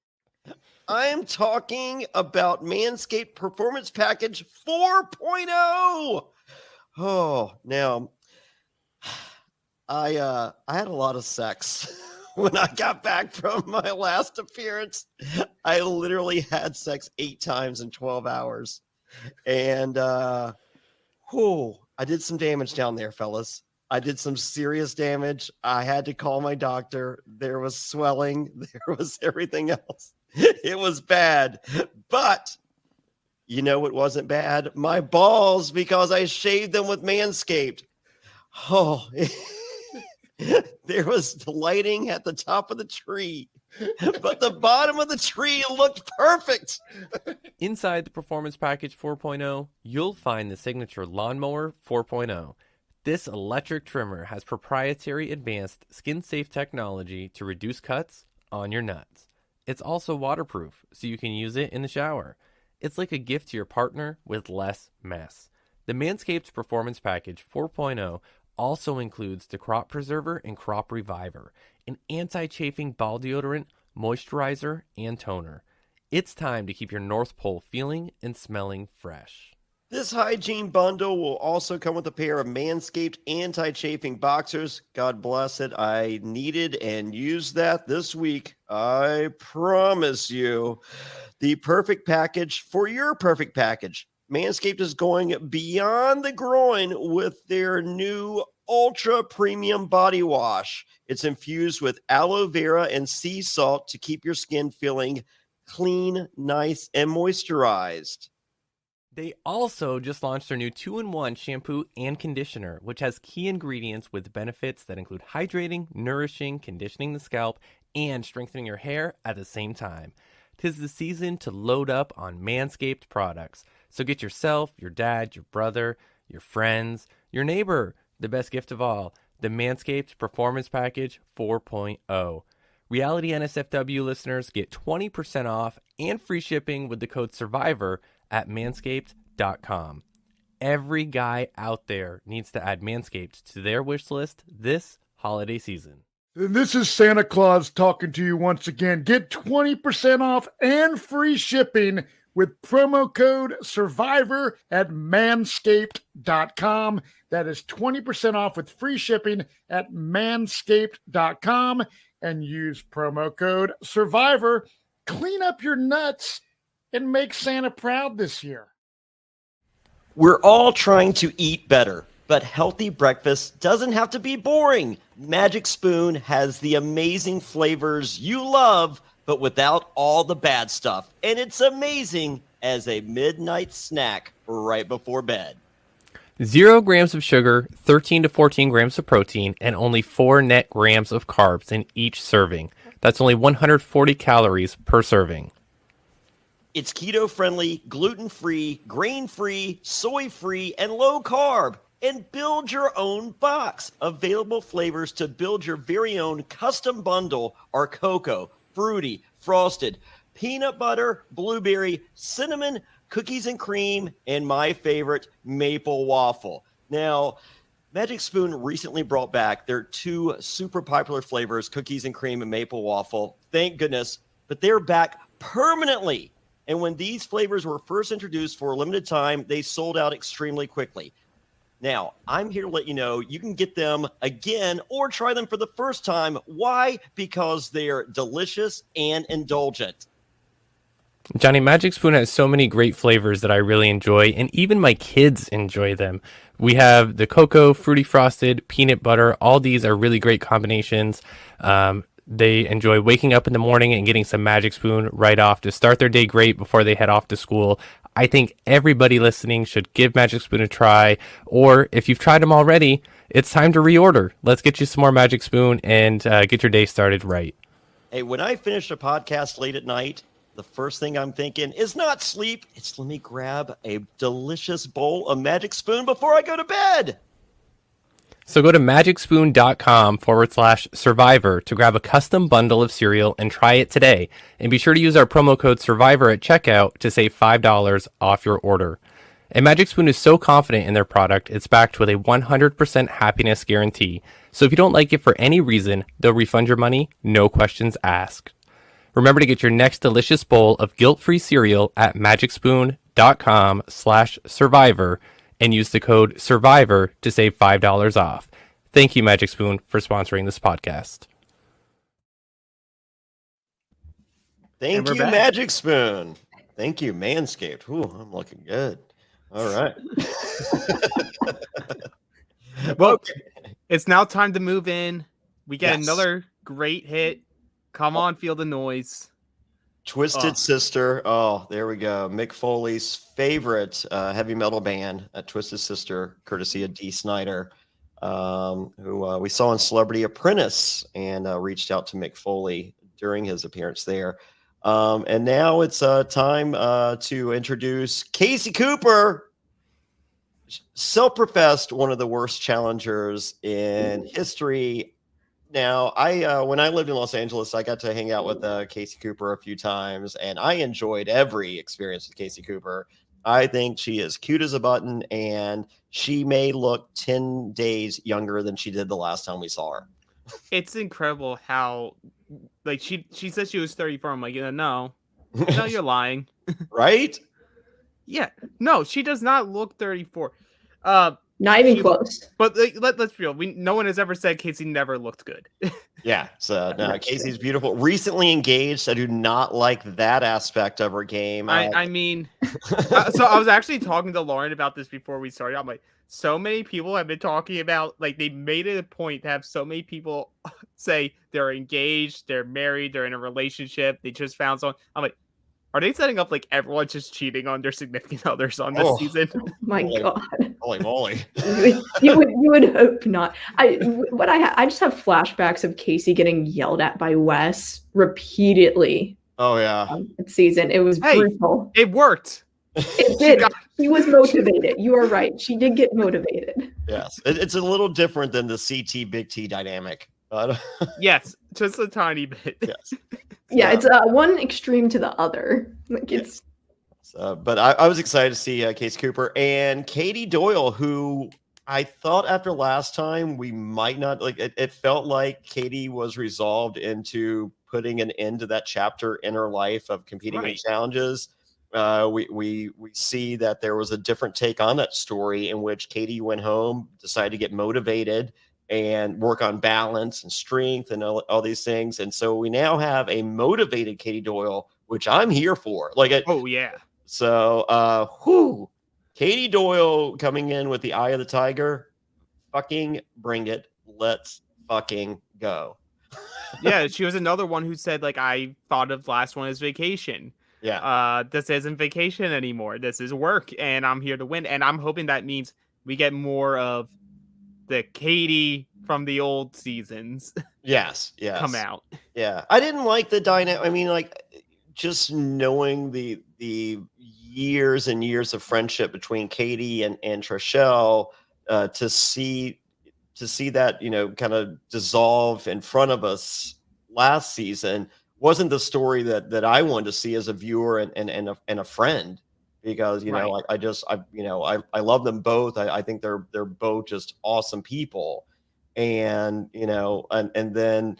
I am talking about Manscaped Performance Package 4.0. Oh, now, I had a lot of sex when I got back from my last appearance. I literally had sex 8 times in 12 hours. And, I did some damage down there, fellas. I did some serious damage. I had to call my doctor. There was swelling. There was everything else. It was bad. But you know what wasn't bad? My balls, because I shaved them with Manscaped. Oh, there was the lighting at the top of the tree, but the bottom of the tree looked perfect. Inside the Performance Package 4.0, you'll find the signature Lawnmower 4.0. This electric trimmer has proprietary advanced skin-safe technology to reduce cuts on your nuts. It's also waterproof, so you can use it in the shower. It's like a gift to your partner with less mess. The Manscaped Performance Package 4.0 also includes the Crop Preserver and Crop Reviver, an anti-chafing ball deodorant, moisturizer, and toner. It's time to keep your North Pole feeling and smelling fresh. This hygiene bundle will also come with a pair of Manscaped anti-chafing boxers. God bless it. I needed and used that this week. I promise you. The perfect package for your perfect package. Manscaped is going beyond the groin with their new ultra premium body wash. It's infused with aloe vera and sea salt to keep your skin feeling clean, nice, and moisturized. They also just launched their new 2-in-1 shampoo and conditioner, which has key ingredients with benefits that include hydrating, nourishing, conditioning the scalp, and strengthening your hair at the same time. 'Tis the season to load up on Manscaped products. So get yourself, your dad, your brother, your friends, your neighbor, the best gift of all, the Manscaped Performance Package 4.0. Reality NSFW listeners get 20% off and free shipping with the code SURVIVOR at manscaped.com. Every guy out there needs to add Manscaped to their wish list this holiday season. This is Santa Claus talking to you once again. Get 20% off and free shipping with promo code SURVIVOR at manscaped.com. That is 20% off with free shipping at manscaped.com and use promo code SURVIVOR. Clean up your nuts and make Santa proud this year. We're all trying to eat better, but healthy breakfast doesn't have to be boring. Magic Spoon has the amazing flavors you love, but without all the bad stuff. And it's amazing as a midnight snack right before bed. 0 grams of sugar, 13 to 14 grams of protein, and only 4 net grams of carbs in each serving. That's only 140 calories per serving. It's keto-friendly, gluten-free, grain-free, soy-free, and low-carb. And build your own box. Available flavors to build your very own custom bundle are cocoa, fruity, frosted, peanut butter, blueberry, cinnamon, cookies and cream, and my favorite, maple waffle. Now, Magic Spoon recently brought back their 2 super popular flavors, cookies and cream and maple waffle. Thank goodness. But they're back permanently. And when these flavors were first introduced for a limited time, they sold out extremely quickly. Now, I'm here to let you know you can get them again or try them for the first time. Why? Because they're delicious and indulgent. Johnny, Magic Spoon has so many great flavors that I really enjoy, and even my kids enjoy them. We have the cocoa, fruity frosted, peanut butter. All these are really great combinations. They enjoy waking up in the morning and getting some Magic Spoon right off to start their day great before they head off to school. I think everybody listening should give Magic Spoon a try, or if you've tried them already, it's time to reorder. Let's get you some more Magic Spoon and get your day started right. Hey, when I finish a podcast late at night, the first thing I'm thinking is not sleep. It's let me grab a delicious bowl of Magic Spoon before I go to bed. So go to magicspoon.com/survivor to grab a custom bundle of cereal and try it today. And be sure to use our promo code survivor at checkout to save $5 off your order. And Magic Spoon is so confident in their product, it's backed with a 100% happiness guarantee. So if you don't like it for any reason, they'll refund your money, no questions asked. Remember to get your next delicious bowl of guilt-free cereal at magicspoon.com/survivor and use the code SURVIVOR to save $5 off. Thank you, Magic Spoon, for sponsoring this podcast. Thank you, back. Magic Spoon. Thank you, Manscaped. Ooh, I'm looking good. All right. Well, it's now time to move in. We get Yes. another great hit. Come on, feel the noise. Twisted Sister. Oh, there we go. Mick Foley's favorite heavy metal band, Twisted Sister, courtesy of Dee Snider, who we saw in Celebrity Apprentice and reached out to Mick Foley during his appearance there. And now it's time to introduce Casey Cooper, self-professed one of the worst challengers in history. Now, when I lived in Los Angeles, I got to hang out with Casey Cooper a few times, and I enjoyed every experience with Casey Cooper. I think she is cute as a button, and she may look 10 days younger than she did the last time we saw her. It's incredible how, like, she said she was 34. I'm like, no, you're lying. Right? Yeah, no, she does not look 34. Not even close. But let's be real. No one has ever said Casey never looked good. Yeah. So no, Casey's beautiful. Recently engaged. I do not like that aspect of her game. I mean, so I was actually talking to Lauren about this before we started. I'm like, so many people have been talking about, like, they made it a point to have so many people say they're engaged, they're married, they're in a relationship, they just found someone. I'm like, are they setting up like everyone just cheating on their significant others on this season? Oh my God. Holy moly. you would hope not. I just have flashbacks of Casey getting yelled at by Wes repeatedly. Oh yeah. That season. It was brutal. It worked. It did. She was motivated. You are right. She did get motivated. Yes. It's a little different than the CT Big T dynamic. Yes, just a tiny bit. Yes. Yeah, it's one extreme to the other. Like it's. But I was excited to see Casey Cooper and Katie Doyle, who I thought after last time we might not like. It felt like Katie was resolved into putting an end to that chapter in her life of competing in challenges. We see that there was a different take on that story in which Katie went home, decided to get motivated and work on balance and strength and all these things. And so we now have a motivated Katie Doyle, which I'm here for. Oh yeah. So, Katie Doyle coming in with the eye of the tiger. Fucking bring it. Let's fucking go. Yeah, she was another one who said, like, I thought of the last one as vacation. Yeah. This isn't vacation anymore. This is work, and I'm here to win. And I'm hoping that means we get more of the Katie from the old seasons. Yes. Come out. Yeah. I didn't like the dynamic. I mean, like, just knowing the years and years of friendship between Katie and Trishelle, to see that, kind of dissolve in front of us last season wasn't the story that I wanted to see as a viewer and a friend, because, I love them both. I think they're both just awesome people. And, and then,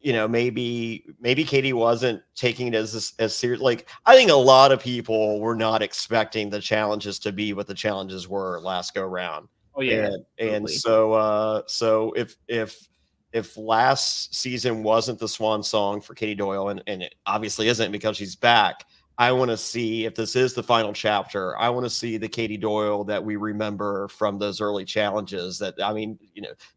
maybe Katie wasn't taking it as serious. Like, I think a lot of people were not expecting the challenges to be what the challenges were last go round. Oh yeah. And so if last season wasn't the swan song for Katie Doyle, and it obviously isn't because she's back, I want to see, if this is the final chapter, I want to see the Katie Doyle that we remember from those early challenges. That, I mean,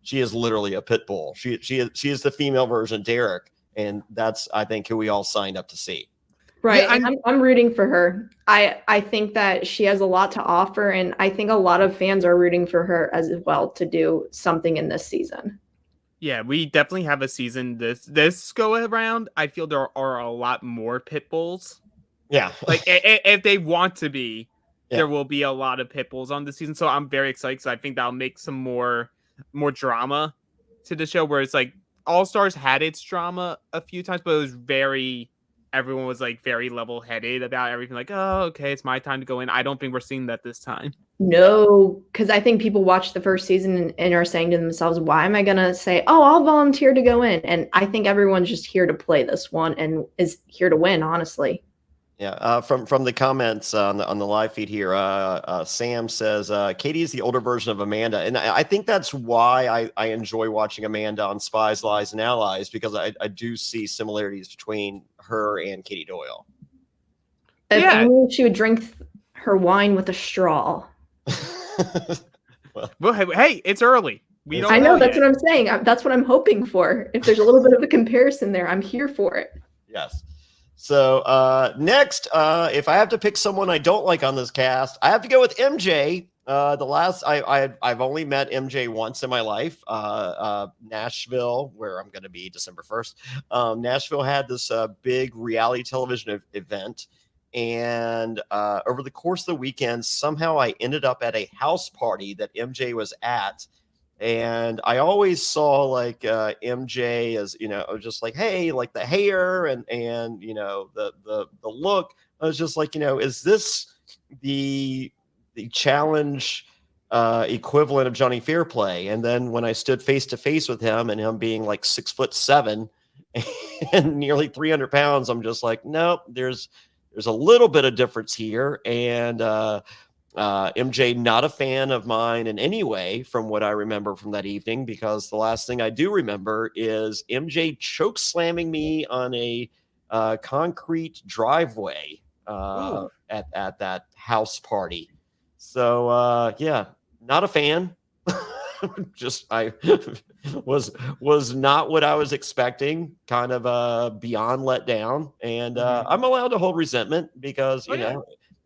she is literally a pit bull. She is the female version of Derek, and that's, I think, who we all signed up to see. Right. Yeah, and I'm rooting for her. I think that she has a lot to offer, and I think a lot of fans are rooting for her as well to do something in this season. Yeah, we definitely have a season this go around. I feel there are a lot more pit bulls. Yeah. Like if they want to be, Yeah. there will be a lot of pit bulls on the season. So I'm very excited because I think that'll make some more drama to the show, where it's like All Stars had its drama a few times, but it was everyone was like very level headed about everything. Like, oh, okay, it's my time to go in. I don't think we're seeing that this time. No, because I think people watch the first season and are saying to themselves, why am I going to say, oh, I'll volunteer to go in? And I think everyone's just here to play this one and is here to win, honestly. Yeah, from the comments on the live feed here, Sam says Katie is the older version of Amanda, and I think that's why I enjoy watching Amanda on Spies, Lies, and Allies, because I do see similarities between her and Katie Doyle. If only she would drink her wine with a straw. Well, hey, it's early. We don't. I know yet. that's what I'm saying. That's what I'm hoping for. If there's a little bit of a comparison there, I'm here for it. Yes. So next, if I have to pick someone I don't like on this cast, I have to go with MJ. I've only met MJ once in my life. Nashville, where I'm going to be December 1st. Nashville had this big reality television event, and over the course of the weekend, somehow I ended up at a house party that MJ was at. And I always saw like MJ as, just like, hey, like the hair and the look. I was just like, is this the challenge equivalent of Jonny Fairplay? And then when I stood face to face with him and him being like 6'7" and nearly 300 pounds, I'm just like, nope, there's a little bit of difference here. And MJ, not a fan of mine in any way from what I remember from that evening, because the last thing I do remember is MJ choke slamming me on a concrete driveway at that house party. So yeah, not a fan. Just I was not what I was expecting, kind of beyond let down. And I'm allowed to hold resentment because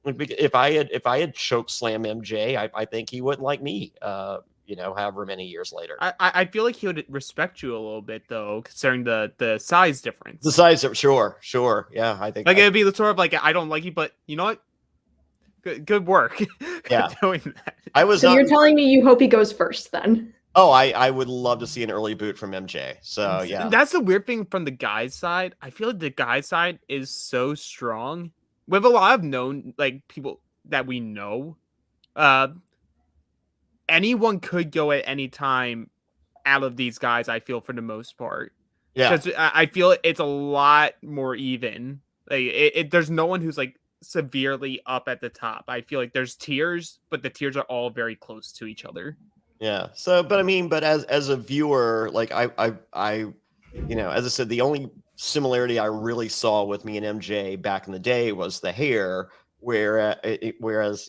if I had choke slam MJ, I think he wouldn't like me, however many years later. I feel like he would respect you a little bit, though, considering the size difference. The size of sure. Yeah, I think it'd be the sort of like, I don't like you, but you know what? Good work. Yeah. Doing that. You're telling me you hope he goes first then? Oh, I would love to see an early boot from MJ. So yeah. That's the weird thing from the guy's side. I feel like the guy's side is so strong. We have a lot of known people that we know. Anyone could go at any time out of these guys, I feel, for the most part. Yeah. Because I feel it's a lot more even. There's no one who's severely up at the top. I feel like there's tiers, but the tiers are all very close to each other. Yeah. So, but as a viewer, I as I said, the only similarity I really saw with me and MJ back in the day was the hair, whereas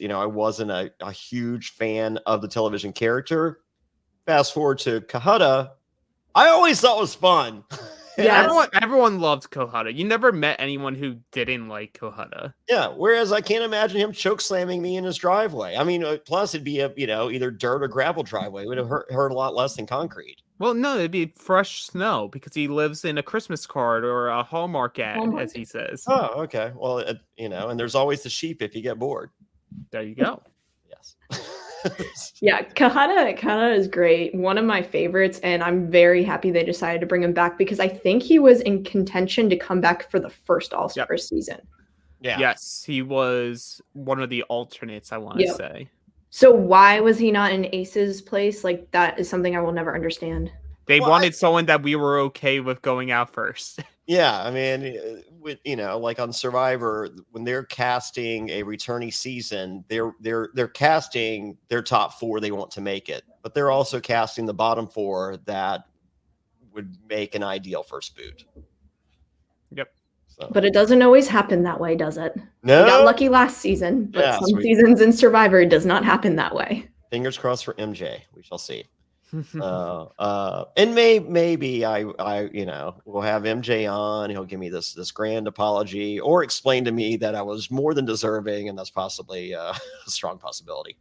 I wasn't a huge fan of the television character. Fast forward to Kahuta, I always thought was fun. Yeah, everyone loved Kahuta. You never met anyone who didn't like Kahuta. Yeah, whereas I can't imagine him choke slamming me in his driveway. I mean, plus it'd be either dirt or gravel driveway. It would have hurt a lot less than concrete. Well, no, it'd be fresh snow because he lives in a Christmas card or a Hallmark ad, as he says. Oh, okay. Well, and there's always the sheep if you get bored. There you go. Yes. Yeah, Kahuta is great. One of my favorites, and I'm very happy they decided to bring him back because I think he was in contention to come back for the first All-Stars season. Yeah. Yes, he was one of the alternates, I want to say. So why was he not in Ace's place? That is something I will never understand. They wanted someone that we were okay with going out first. Yeah, I mean, on Survivor, when they're casting a returnee season, they're casting their top 4 they want to make it, but they're also casting the bottom 4 that would make an ideal first boot. Yep. So. But it doesn't always happen that way, does it? No. We got lucky last season, but Yeah, some seasons in Survivor it does not happen that way. Fingers crossed for MJ. We shall see. And maybe I we'll have MJ on. He'll give me this grand apology or explain to me that I was more than deserving, and that's possibly a strong possibility.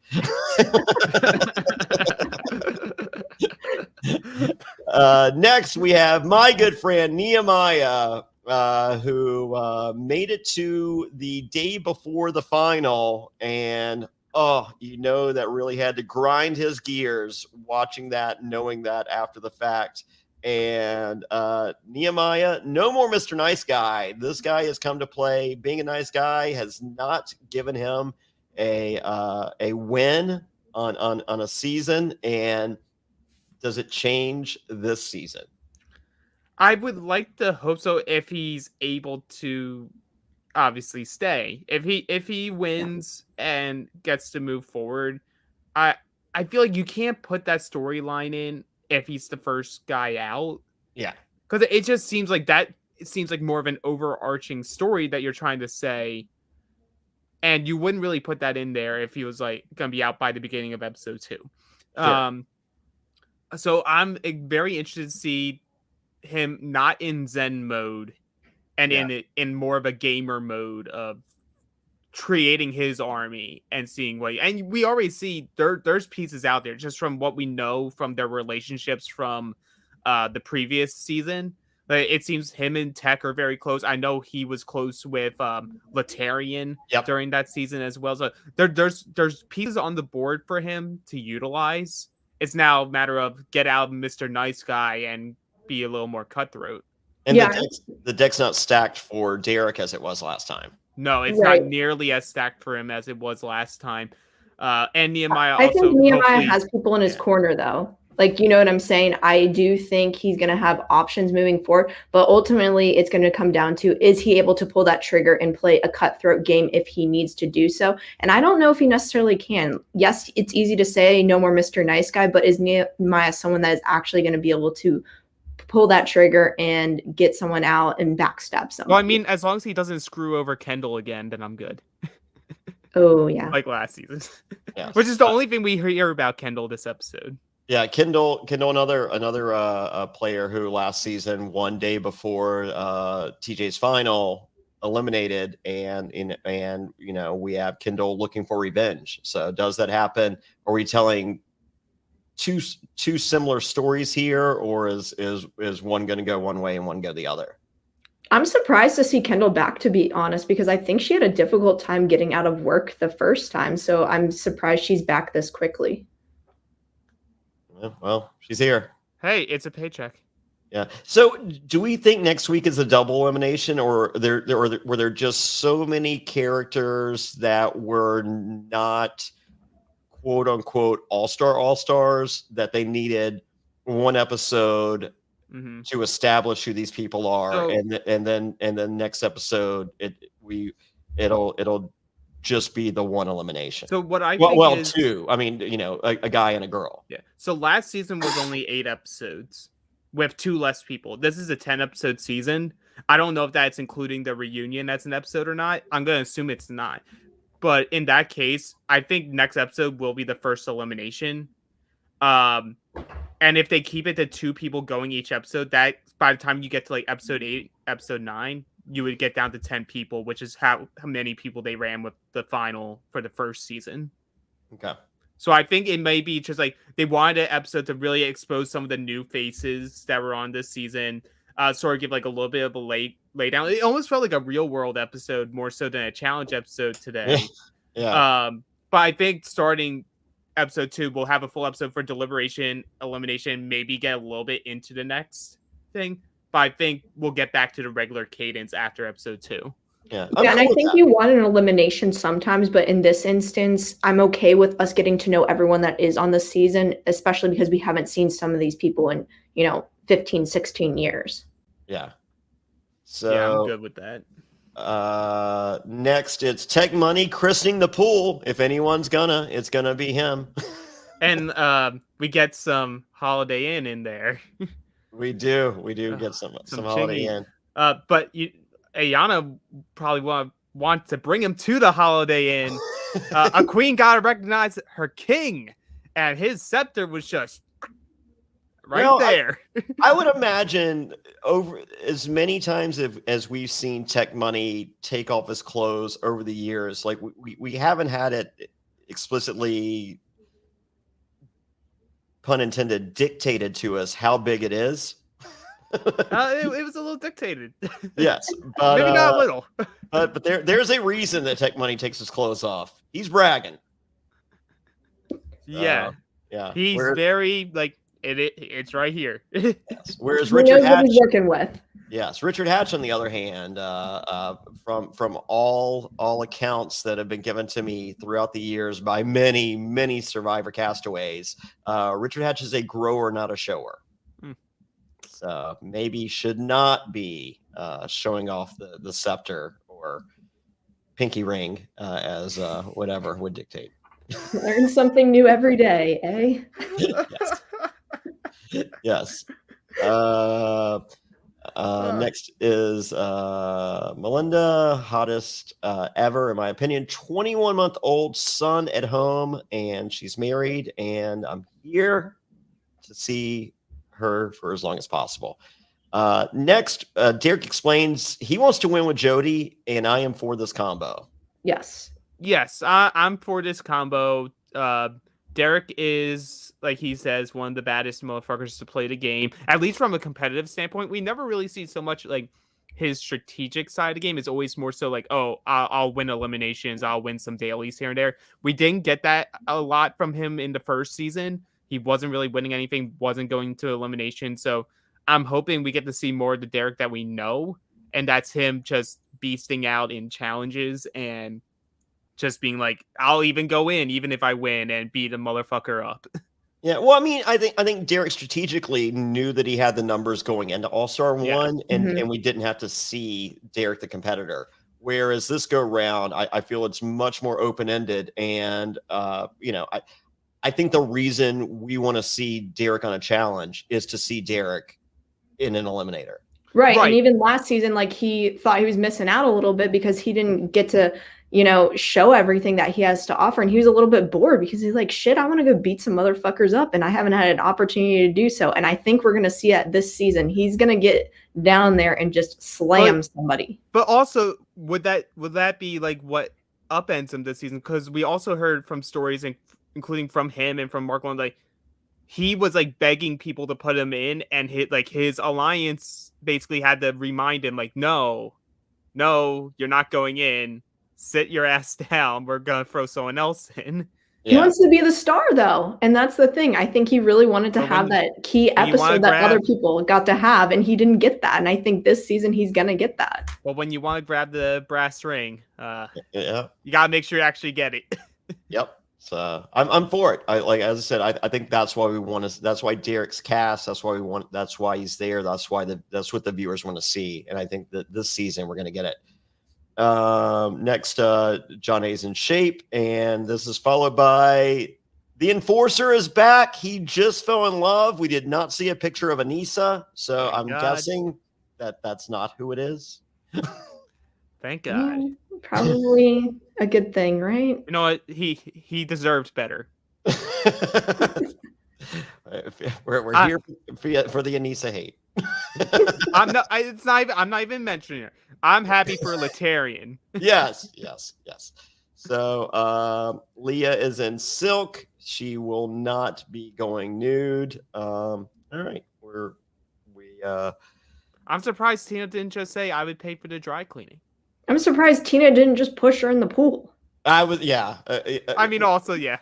Next, we have my good friend Nehemiah, who made it to the day before the final, and that really had to grind his gears watching that, knowing that after the fact. And Nehemiah, no more Mr. Nice Guy. This guy has come to play. Being a nice guy has not given him a win on a season. And does it change this season? I would like to hope so if he's able to obviously stay. If he wins and gets to move forward, I feel like you can't put that storyline in if he's the first guy out. Yeah. Because it just seems like that. It seems like more of an overarching story that you're trying to say. And you wouldn't really put that in there if he was like going to be out by the beginning of episode 2. Sure. So I'm very interested to see him not in Zen mode and in more of a gamer mode of creating his army and seeing and we already see there's pieces out there just from what we know from their relationships from the previous season. It seems him and Tech are very close. I know he was close with Latarian during that season as well. So there's pieces on the board for him to utilize. It's now a matter of get out Mr. Nice Guy and be a little more cutthroat. And the deck's not stacked for Derek as it was last time. No, it's not nearly as stacked for him as it was last time. And Nehemiah I think Nehemiah has people in his corner, though. Like, you know what I'm saying? I do think he's going to have options moving forward, but ultimately it's going to come down to, is he able to pull that trigger and play a cutthroat game if he needs to do so? And I don't know if he necessarily can. Yes, it's easy to say no more Mr. Nice Guy, but is Nehemiah someone that is actually going to be able to pull that trigger and get someone out and backstab someone? Well, I mean, as long as he doesn't screw over Kendall again, then I'm good. Oh, yeah. Like last season. Yes. Which is the only thing we hear about Kendall this episode. Yeah, Kendall, another player who last season, one day before TJ's final, eliminated, and we have Kendall looking for revenge. So does that happen? Are we telling two similar stories here, or is one going to go one way and one go the other? I'm surprised to see Kendall back, to be honest, because I think she had a difficult time getting out of work the first time. So I'm surprised she's back this quickly. Well, she's here. Hey, it's a paycheck. Yeah. So, do we think next week is a double elimination, or were there just so many characters that were not quote unquote all-stars that they needed one episode to establish who these people are, and then next episode it'll just be the one elimination. So what I think is, two. I mean, a guy and a girl. Yeah. So last season was only 8 episodes with 2 less people. This is a 10-episode season. I don't know if that's including the reunion as an episode or not. I'm going to assume it's not. But in that case, I think next episode will be the first elimination. And if they keep it to 2 people going each episode, that by the time you get to like episode 8, episode 9, you would get down to 10 people, which is how many people they ran with the final for the first season. Okay. So I think it may be just like they wanted an episode to really expose some of the new faces that were on this season, sort of give like a little bit of a lay down. It almost felt like a real world episode more so than a challenge episode today. Yeah. But I think starting episode 2, we'll have a full episode for deliberation, elimination, maybe get a little bit into the next thing. But I think we'll get back to the regular cadence after episode 2. Yeah, and I think you want an elimination sometimes, but in this instance, I'm okay with us getting to know everyone that is on the season, especially because we haven't seen some of these people in, 15, 16 years. Yeah. So yeah, I'm good with that. Next, it's Tech Money christening the pool. If anyone's it's gonna be him. And we get some Holiday Inn in there. We do get some Holiday Inn. But Ayanna probably want to bring him to the Holiday Inn. A queen gotta recognize her king, and his scepter was just right there. I would imagine over as many times as we've seen Tech Money take off his clothes over the years, like we haven't had it explicitly, pun intended, dictated to us how big it is. It was a little dictated. Yes, but maybe not a little. but there's a reason that Tech Money takes his clothes off. He's bragging. Yeah, yeah. He's very like it's right here. Yes. Whereas He Richard knows what Hatch, he's working with. yes, Richard Hatch, on the other hand, from all accounts that have been given to me throughout the years by many Survivor castaways, Richard Hatch is a grower, not a shower. So maybe should not be showing off the scepter or pinky ring as whatever would dictate. Learn something new every day, eh? Yes. Yes. Next is Melinda, hottest ever, in my opinion. 21-month-old son at home, and she's married, and I'm here to see her for as long as possible. Next, Derek explains he wants to win with Jody, and I am for this combo. Yes. Yes, I'm for this combo. Derek is, like he says, one of the baddest motherfuckers to play the game, at least from a competitive standpoint. We never really see so much like his strategic side of the game. Is always more so like, oh, I'll win eliminations, I'll win some dailies here and there. We didn't get that a lot from him in the first season. He wasn't really winning anything, wasn't going to elimination. So I'm hoping we get to see more of the Derek that we know, and that's him just beasting out in challenges and just being like, I'll even go in, even if I win, and beat a motherfucker up. Yeah, well, I mean, I think Derek strategically knew that he had the numbers going into All-Star 1, and we didn't have to see Derek the competitor. Whereas this go round, I feel it's much more open-ended, and I think the reason we want to see Derek on a challenge is to see Derek in an eliminator. Right. And even last season, like, he thought he was missing out a little bit because he didn't get to, show everything that he has to offer. And he was a little bit bored because he's like, shit, I want to go beat some motherfuckers up, and I haven't had an opportunity to do so. And I think we're going to see it this season. He's going to get down there and just slam somebody. But also, would that be like what upends him this season? Because we also heard from stories, including from him and from Mark Lund, like, he was like begging people to put him in, and his alliance basically had to remind him, like, no, you're not going in. Sit your ass down. We're gonna throw someone else in. He wants to be the star, though, and that's the thing. I think he really wanted to have that key episode that other people got to have, and he didn't get that. And I think this season he's gonna get that. Well, when you want to grab the brass ring, you gotta make sure you actually get it. Yep. So I'm for it. As I said, I think that's why we want to. That's why Derek's cast. That's why we want. That's why he's there. That's why that's what the viewers want to see. And I think that this season we're going to get it. Next, John A's in shape, and this is followed by the Enforcer is back. He just fell in love. We did not see a picture of Anissa, so I'm guessing that that's not who it is. Thank God. Probably a good thing, right? You know what? He deserves better. We're here for the Anissa hate. I'm not even mentioning it. I'm happy for Latarian. Yes. So Leah is in silk. She will not be going nude. All right. I'm surprised Tina didn't just say I would pay for the dry cleaning. I'm surprised Tina didn't just push her in the pool. I was, yeah. I mean, also, yeah.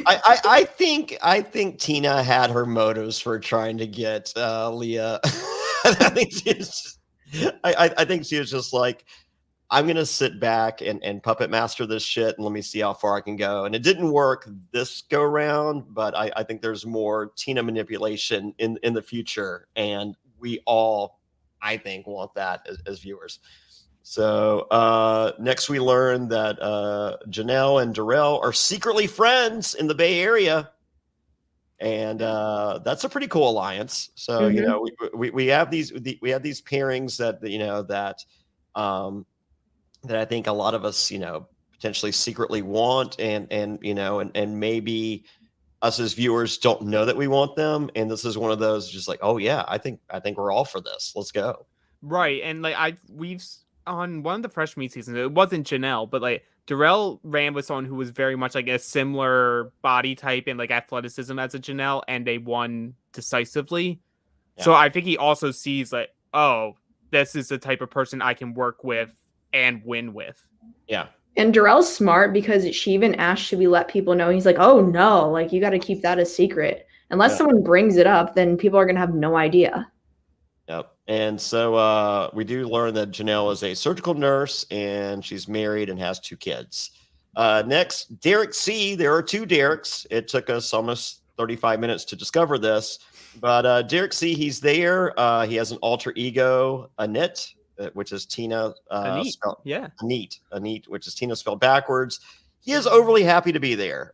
I think Tina had her motives for trying to get Leah. I think she was just like, I'm gonna sit back and puppet master this shit, and let me see how far I can go. And it didn't work this go round, but I think there's more Tina manipulation in the future, and we all, I think, want that as viewers. So next we learn that Janelle and Darrell are secretly friends in the Bay Area, and that's a pretty cool alliance. So we have these pairings that that that I think a lot of us, potentially secretly want, and maybe us as viewers don't know that we want them. And this is one of those just like, oh yeah, I think we're all for this. Let's go. Right, and like on one of the fresh meat seasons, it wasn't Janelle, but like Darrell ran with someone who was very much like a similar body type and like athleticism as a Janelle, and they won decisively. Yeah. So I think he also sees like, oh, this is the type of person I can work with and win with. Yeah. And Darrell's smart because she even asked, should we let people know? He's like, oh no, like you got to keep that a secret. Unless someone brings it up, then people are going to have no idea. Yep. And so we do learn that Janelle is a surgical nurse and she's married and has 2 kids. Next, Derek C. There are 2 Dereks. It took us almost 35 minutes to discover this. But Derek C., he's there. He has an alter ego, Annette, which is Tina. Anit, spelled, yeah. Anit, which is Tina spelled backwards. He is overly happy to be there.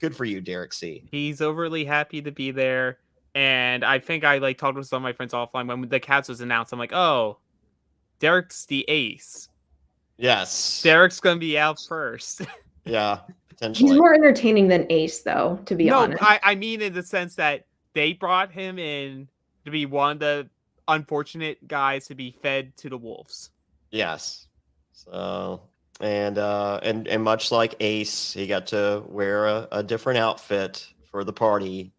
Good for you, Derek C. He's overly happy to be there. And I think I like talked with some of my friends offline when the cast was announced. I'm like, oh, Derek's the ace. Yes. Derek's going to be out first. Yeah, potentially. He's more entertaining than Ace, though, to be honest. I mean in the sense that they brought him in to be one of the unfortunate guys to be fed to the wolves. Yes. So and much like Ace, he got to wear a different outfit for the party.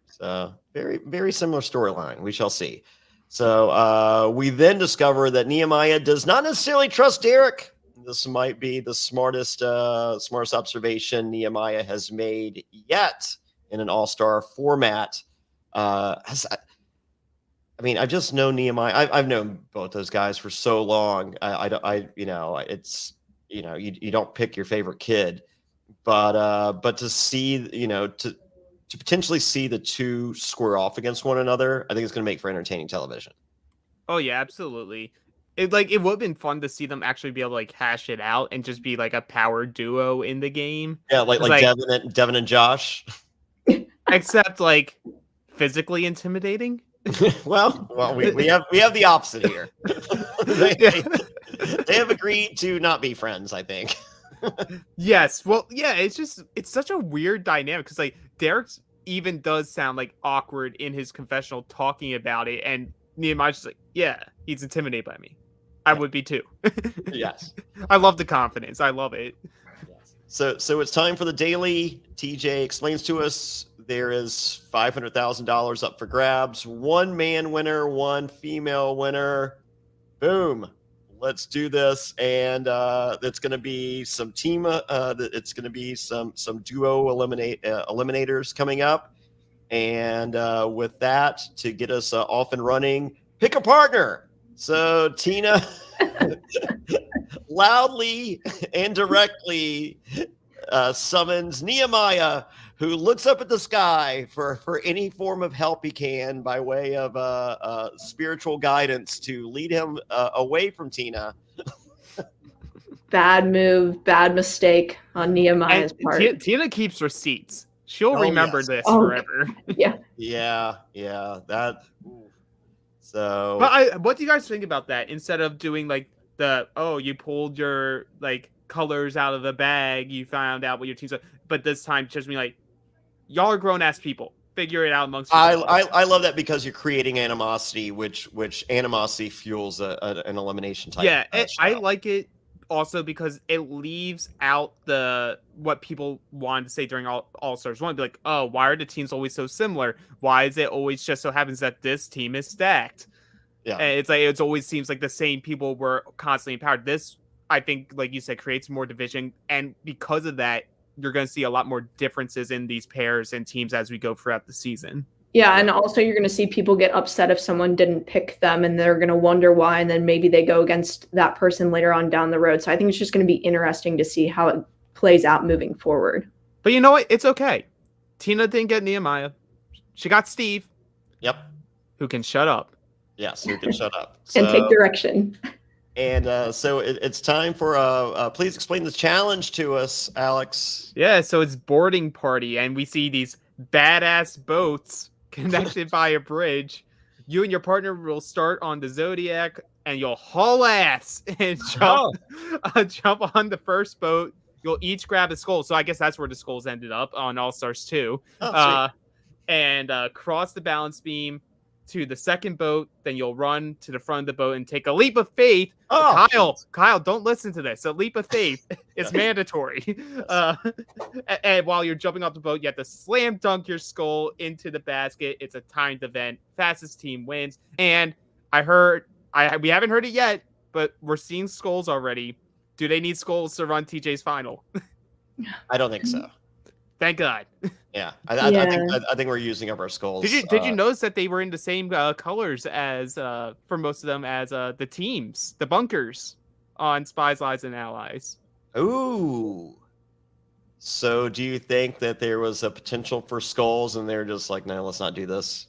So very, very similar storyline. We shall see. So we then discover that Nehemiah does not necessarily trust Derek. This might be the smartest observation Nehemiah has made yet in an all-star format. I mean, I just know Nehemiah. I've known both those guys for so long. It's you don't pick your favorite kid, but to see to potentially see the 2 square off against one another, I think it's going to make for entertaining television. Oh yeah, absolutely. It would have been fun to see them actually be able to like hash it out and just be like a power duo in the game. Yeah, like Devin and Josh. Except like physically intimidating. well, we have the opposite here. they have agreed to not be friends, I think. Yes. Well, yeah, it's such a weird dynamic because like Derek even does sound like awkward in his confessional talking about it, and Nehemiah's just like, yeah, he's intimidated by me. I would be too. Yes. I love the confidence. I love it. Yes. So it's time for the daily. TJ explains to us there is $500,000 up for grabs. 1 man winner, 1 female winner. Boom. Let's do this. And it's going to be some team. It's going to be some duo eliminators coming up. And with that, to get us off and running, pick a partner. So Tina loudly and directly summons Nehemiah, who looks up at the sky for any form of help he can by way of spiritual guidance to lead him away from Tina. Bad move, bad mistake on Nehemiah's part. Tina keeps receipts. She'll remember this forever. Yeah. Yeah. That. So, but what do you guys think about that? Instead of doing like you pulled your like colors out of the bag, you found out what your team's like, but this time just be like, y'all are grown ass people, figure it out amongst yourselves. I love that because you're creating animosity, which animosity fuels an elimination type. Yeah, I like it also because it leaves out what people wanted to say during all stars. Want to be like, oh, why are the teams always so similar? Why is it always just so happens that this team is stacked? Yeah, and it's like it always seems like the same people were constantly empowered. This, I think, like you said, creates more division, and because of that, you're going to see a lot more differences in these pairs and teams as we go throughout the season. Yeah, and also you're going to see people get upset if someone didn't pick them, and they're going to wonder why, and then maybe they go against that person later on down the road. So I think it's just going to be interesting to see how it plays out moving forward. But you know what? It's okay. Tina didn't get Nehemiah. She got Steve. Yep. Who can shut up. Yes, who can shut up. And take direction. And so it's time for please explain the challenge to us, Alex. Yeah, so it's boarding party, and we see these badass boats connected by a bridge. You and your partner will start on the Zodiac and you'll haul ass and jump on the first boat. You'll each grab a skull. So I guess that's where the skulls ended up on All Stars 2. And cross the balance beam to the second boat. Then you'll run to the front of the boat and take a leap of faith. Kyle, don't listen to this. A leap of faith is mandatory. And while you're jumping off the boat, you have to slam dunk your skull into the basket. It's a timed event. Fastest team wins. And we haven't heard it yet, but we're seeing skulls already. Do they need skulls to run TJ's final? I don't think so. Thank God. Yeah, I think we're using up our skulls. Did you notice that they were in the same colors as for most of them as the teams, the bunkers on Spies, Lies, and Allies? Ooh. So do you think that there was a potential for skulls and they're just like, no, let's not do this?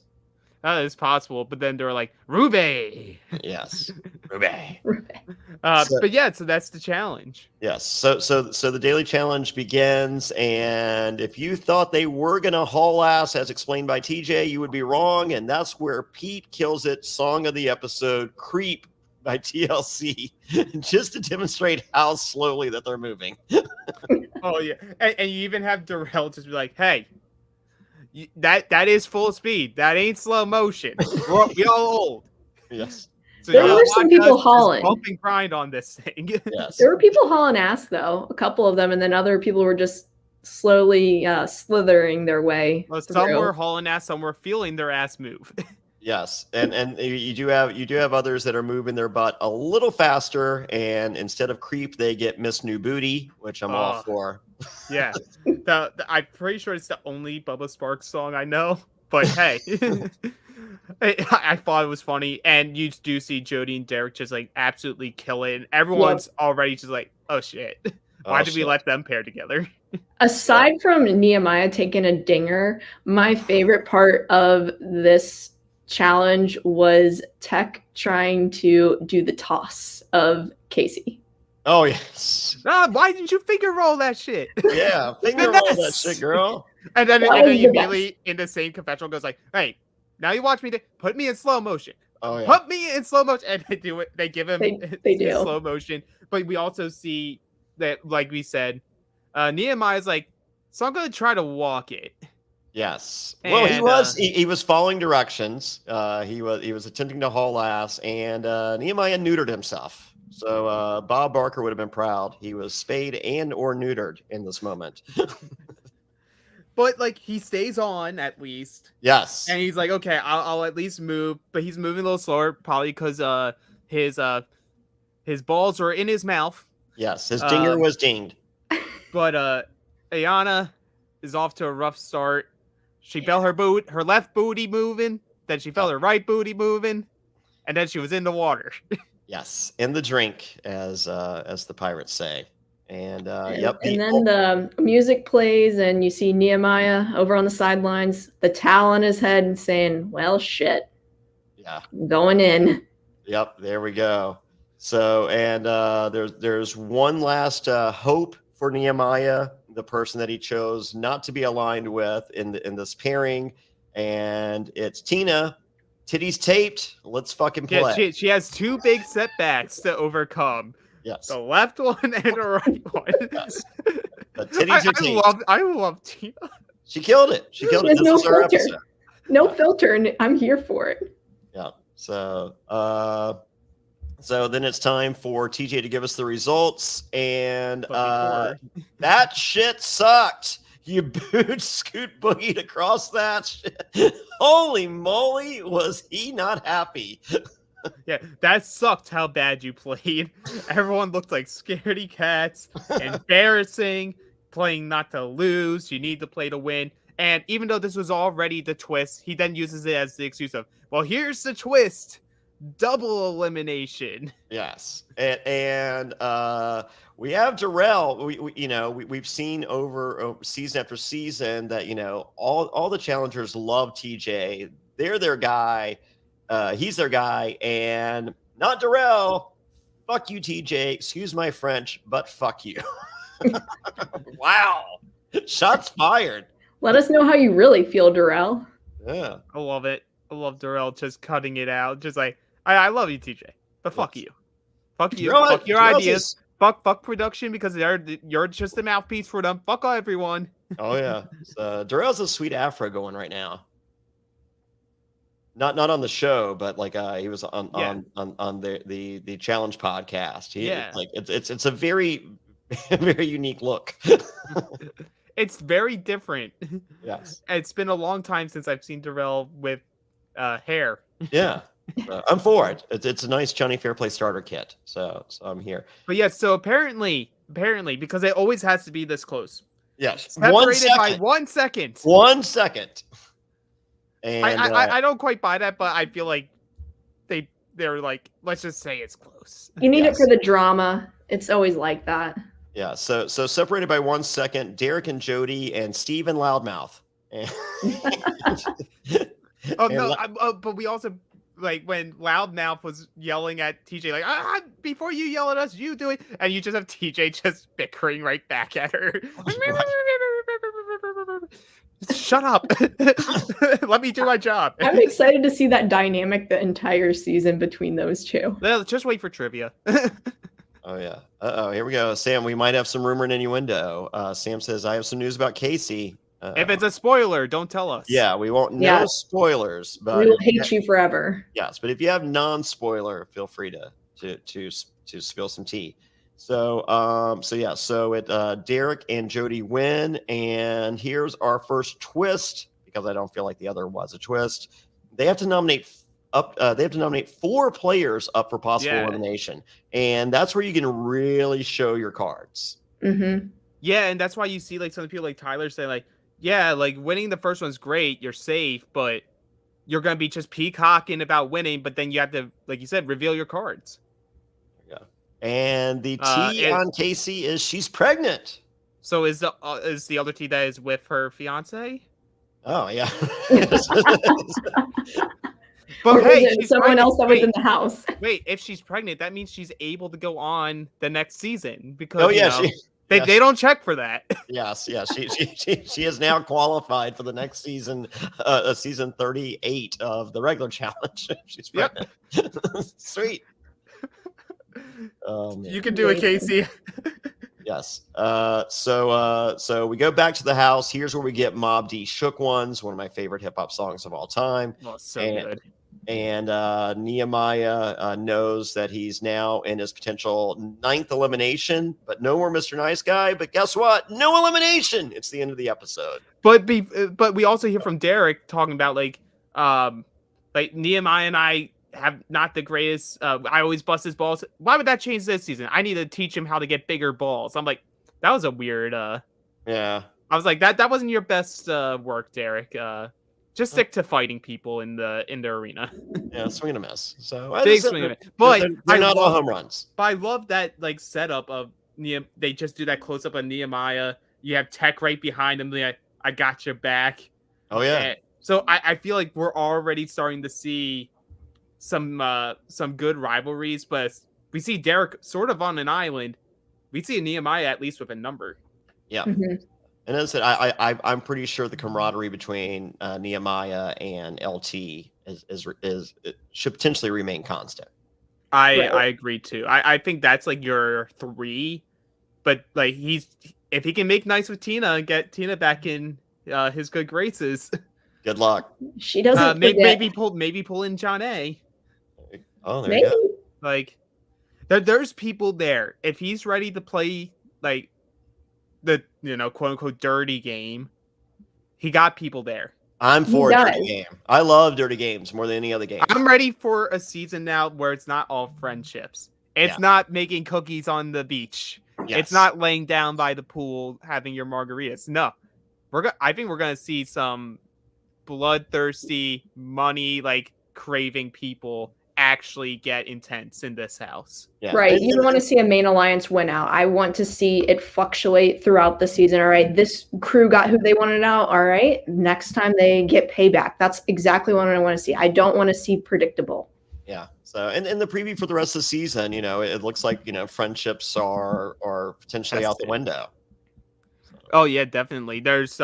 It's possible, but then they were like, Ruby. Yes, Ruby. But yeah, so that's the challenge. Yes. So the daily challenge begins, and if you thought they were gonna haul ass, as explained by TJ, you would be wrong. And that's where Pete kills it. Song of the episode, "Creep" by TLC, just to demonstrate how slowly that they're moving. Oh yeah, and you even have Darrell just be like, "Hey, that is full speed. That ain't slow motion. We all old." Yes. So there were some people hauling. Bump and grind on this thing. Yes. There were people hauling ass, though. A couple of them, and then other people were just slowly slithering their way. Well, some were hauling ass, some were feeling their ass move. Yes, and you do have others that are moving their butt a little faster, and instead of creep, they get Miss New Booty, which I'm all for. Yeah, I'm pretty sure it's the only Bubba Sparks song I know. But hey, I thought it was funny, and you do see Jody and Derek just like absolutely kill it. And everyone's already just like, "Oh shit, why did we let them pair together?" Aside from Nehemiah taking a dinger, my favorite part of this challenge was Tech trying to do the toss of Casey. Oh yes. Why didn't you finger roll that shit? Yeah, finger roll that shit, girl. And then he immediately in the same confessional goes like, "Hey, now you watch me. Put me in slow motion. Oh yeah. Put me in slow motion." And they do it. They give him they do slow motion. But we also see that, like we said, Nehemiah's like, "So I'm going to try to walk it." Yes. Well, and, he was following directions. He was attempting to haul ass, and Nehemiah neutered himself. So Bob Barker would have been proud. He was spayed and or neutered in this moment. But like he stays on at least. Yes. And he's like, "Okay, I'll at least move," but he's moving a little slower, probably because his balls are in his mouth. Yes, his dinger was dinged. But Ayanna is off to a rough start. She felt her left booty moving, then she felt her right booty moving, and then she was in the water. Yes, in the drink, as the pirates say. And yep. And then the music plays, and you see Nehemiah over on the sidelines, the towel on his head, and saying, "Well, shit. Yeah. I'm going in." Yep, there we go. So, and there's one last hope for Nehemiah, the person that he chose not to be aligned with in this pairing, and it's Tina. Titties taped. Let's fucking play. Yeah, she has two big setbacks to overcome. Yes. The left one and the right one. Yes. But titties are taped. I love Tina. She killed it. She killed it. This no is our filter. episode. No filter, and I'm here for it. Yeah. So then it's time for TJ to give us the results, and that shit sucked. You boot Scoot Boogied across that shit. Holy moly, was he not happy? Yeah, that sucked how bad you played. Everyone looked like scaredy cats. Embarrassing. Playing not to lose. You need to play to win. And even though this was already the twist, he then uses it as the excuse of, well, here's the twist. Double elimination. Yes. And we have Darrell. We've seen over season after season that, all the challengers love TJ. They're their guy. He's their guy, and not Darrell. Fuck you, TJ. Excuse my French, but fuck you. Wow. Shots fired. Let us know how you really feel, Darrell. Yeah. I love it. I love Darrell just cutting it out. Just like, I love you, TJ, But fuck you. Fuck you. You know what? Fuck your Who else ideas. is- Fuck production because you're just a mouthpiece for them. Fuck everyone. Oh yeah, Darrell's a sweet afro going right now. Not on the show, but like he was on the challenge podcast. It's a very very unique look. It's very different. Yes. It's been a long time since I've seen Darrell with hair. Yeah. I'm for it. It's a nice Jonny Fairplay starter kit. So I'm here. But yeah, so apparently, because it always has to be this close. Yes. Separated by 1 second. 1 second. And I don't quite buy that, but I feel like they're like, let's just say it's close. You need it for the drama. It's always like that. Yeah. So separated by 1 second, Derek and Jody and Steve and Loudmouth. But we also, like, when Loudmouth was yelling at TJ, like, before you yell at us, you do it. And you just have TJ just bickering right back at her. Shut up. Let me do my job. I'm excited to see that dynamic the entire season between those two. Well, just wait for trivia. Oh, yeah. Uh-oh, here we go. Sam, we might have some rumor and innuendo. Sam says, I have some news about Casey. If it's a spoiler, don't tell us. Yeah, we won't. No Yeah. spoilers. But We will hate you forever. Yes, but if you have non-spoiler, feel free to spill some tea. So Derek and Jody win, and here's our first twist because I don't feel like the other was a twist. They have to nominate 4 players up for possible elimination, and that's where you can really show your cards. Mm-hmm. Yeah, and that's why you see like some people like Tyler say like, yeah, like winning the first one's great, you're safe, but you're gonna be just peacocking about winning, but then you have to, like you said, reveal your cards. Yeah, and the T on Casey is she's pregnant. So is the other T that is with her fiance? Oh yeah. But hey, she's someone else that was in the house. Wait, if she's pregnant, that means she's able to go on the next season because they don't check for that. Yes. She is now qualified for the next season, season 38 of the regular challenge. She's pregnant. Sweet. You can do it, Casey. Yes. So we go back to the house. Here's where we get Mobb D Shook Ones, one of my favorite hip hop songs of all time. Oh, so good. And Nehemiah knows that he's now in his potential 9th elimination, but no more Mr. Nice Guy. But guess what? No elimination. It's the end of the episode. But we also hear from Derek talking about like Nehemiah and I have not the greatest. I always bust his balls. Why would that change this season? I need to teach him how to get bigger balls. I'm like, that was a weird. Yeah. I was like, that wasn't your best work, Derek. Just stick to fighting people in the arena. Yeah, swing and a miss. So big swing and a miss. But they're not all home runs. But I love that like setup of they just do that close up on Nehemiah. You have Tech right behind him. Like, I got your back. Oh yeah. And so I feel like we're already starting to see some good rivalries, but we see Derek sort of on an island. We see Nehemiah at least with a number. Yeah. Mm-hmm. And as I said, I'm pretty sure the camaraderie between Nehemiah and LT should potentially remain constant. I agree too. I think that's like your 3, but like if he can make nice with Tina and get Tina back in his good graces. Good luck. She doesn't. Maybe pull in John A. Oh, there you go. Like there's people there. If he's ready to play like the quote unquote dirty game, he got people there. I'm for a dirty game. I love dirty games more than any other game. I'm ready for a season now where it's not all friendships. It's not making cookies on the beach. Yes. It's not laying down by the pool having your margaritas. No, I think we're gonna see some bloodthirsty, money like craving people actually get intense in this house. Yeah. Right. You don't want to see a main alliance win out. I want to see it fluctuate throughout the season. All right. This crew got who they wanted out. All right. Next time they get payback. That's exactly what I want to see. I don't want to see predictable. Yeah. So, and in the preview for the rest of the season, it looks like, friendships are potentially out the window. So. Oh yeah, definitely. There's,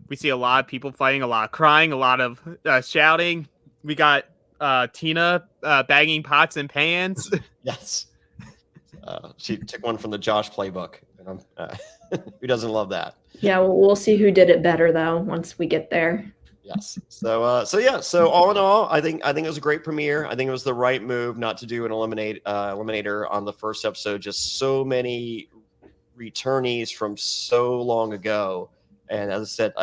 we see a lot of people fighting, a lot of crying, a lot of shouting. We got Tina bagging pots and pans. Yes. She took one from the Josh playbook. Who doesn't love that? Yeah, we'll see who did it better though once we get there. Yes. So all in all, I think it was a great premiere. I think it was the right move not to do an eliminator on the first episode. Just so many returnees from so long ago. And as I said,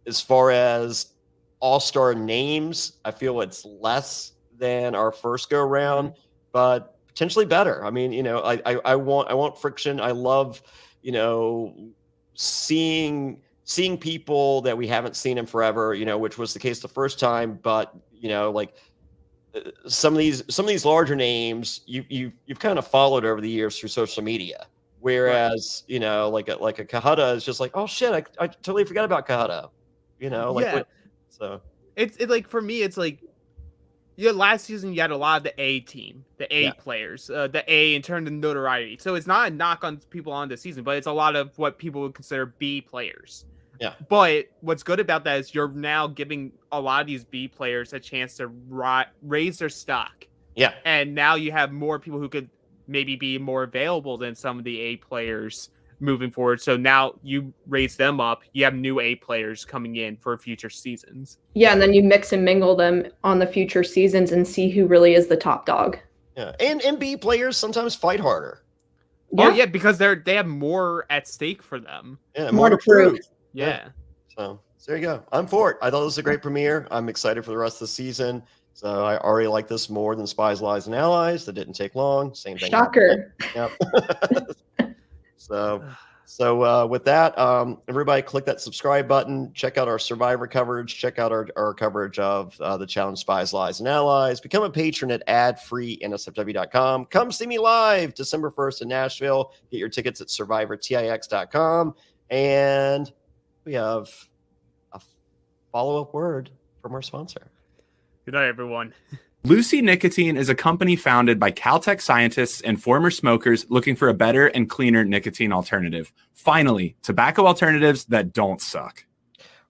as far as all-star names, I feel it's less than our first go round, but potentially better. I mean, I want friction. I love, seeing people that we haven't seen in forever, which was the case the first time. But some of these larger names you've kind of followed over the years through social media. Whereas, like a Kahuta is just like, oh shit, I totally forgot about Kahuta. So it's like, for me, it's like, last season you had a lot of the A team, the A players, the A in terms of notoriety. So it's not a knock on people on this season, but it's a lot of what people would consider B players. Yeah. But what's good about that is you're now giving a lot of these B players a chance to raise their stock. Yeah. And now you have more people who could maybe be more available than some of the A players moving forward. So now you raise them up. You have new A players coming in for future seasons. Yeah, and then you mix and mingle them on the future seasons and see who really is the top dog. Yeah, and B players sometimes fight harder. Yeah. Oh yeah, because they have more at stake for them. Yeah, more to prove. Yeah. So there you go. I'm for it. I thought it was a great premiere. I'm excited for the rest of the season. So I already like this more than Spies, Lies, and Allies. That didn't take long. Same thing. Shocker. Yep. So with that, everybody click that subscribe button. Check out our Survivor coverage. Check out our coverage of the challenge Spies, Lies, and Allies. Become a patron at adfree.nsfw.com. Come see me live December 1st in Nashville. Get your tickets at survivortix.com. And we have a follow-up word from our sponsor. Good night, everyone. Lucy Nicotine is a company founded by Caltech scientists and former smokers looking for a better and cleaner nicotine alternative. Finally, tobacco alternatives that don't suck.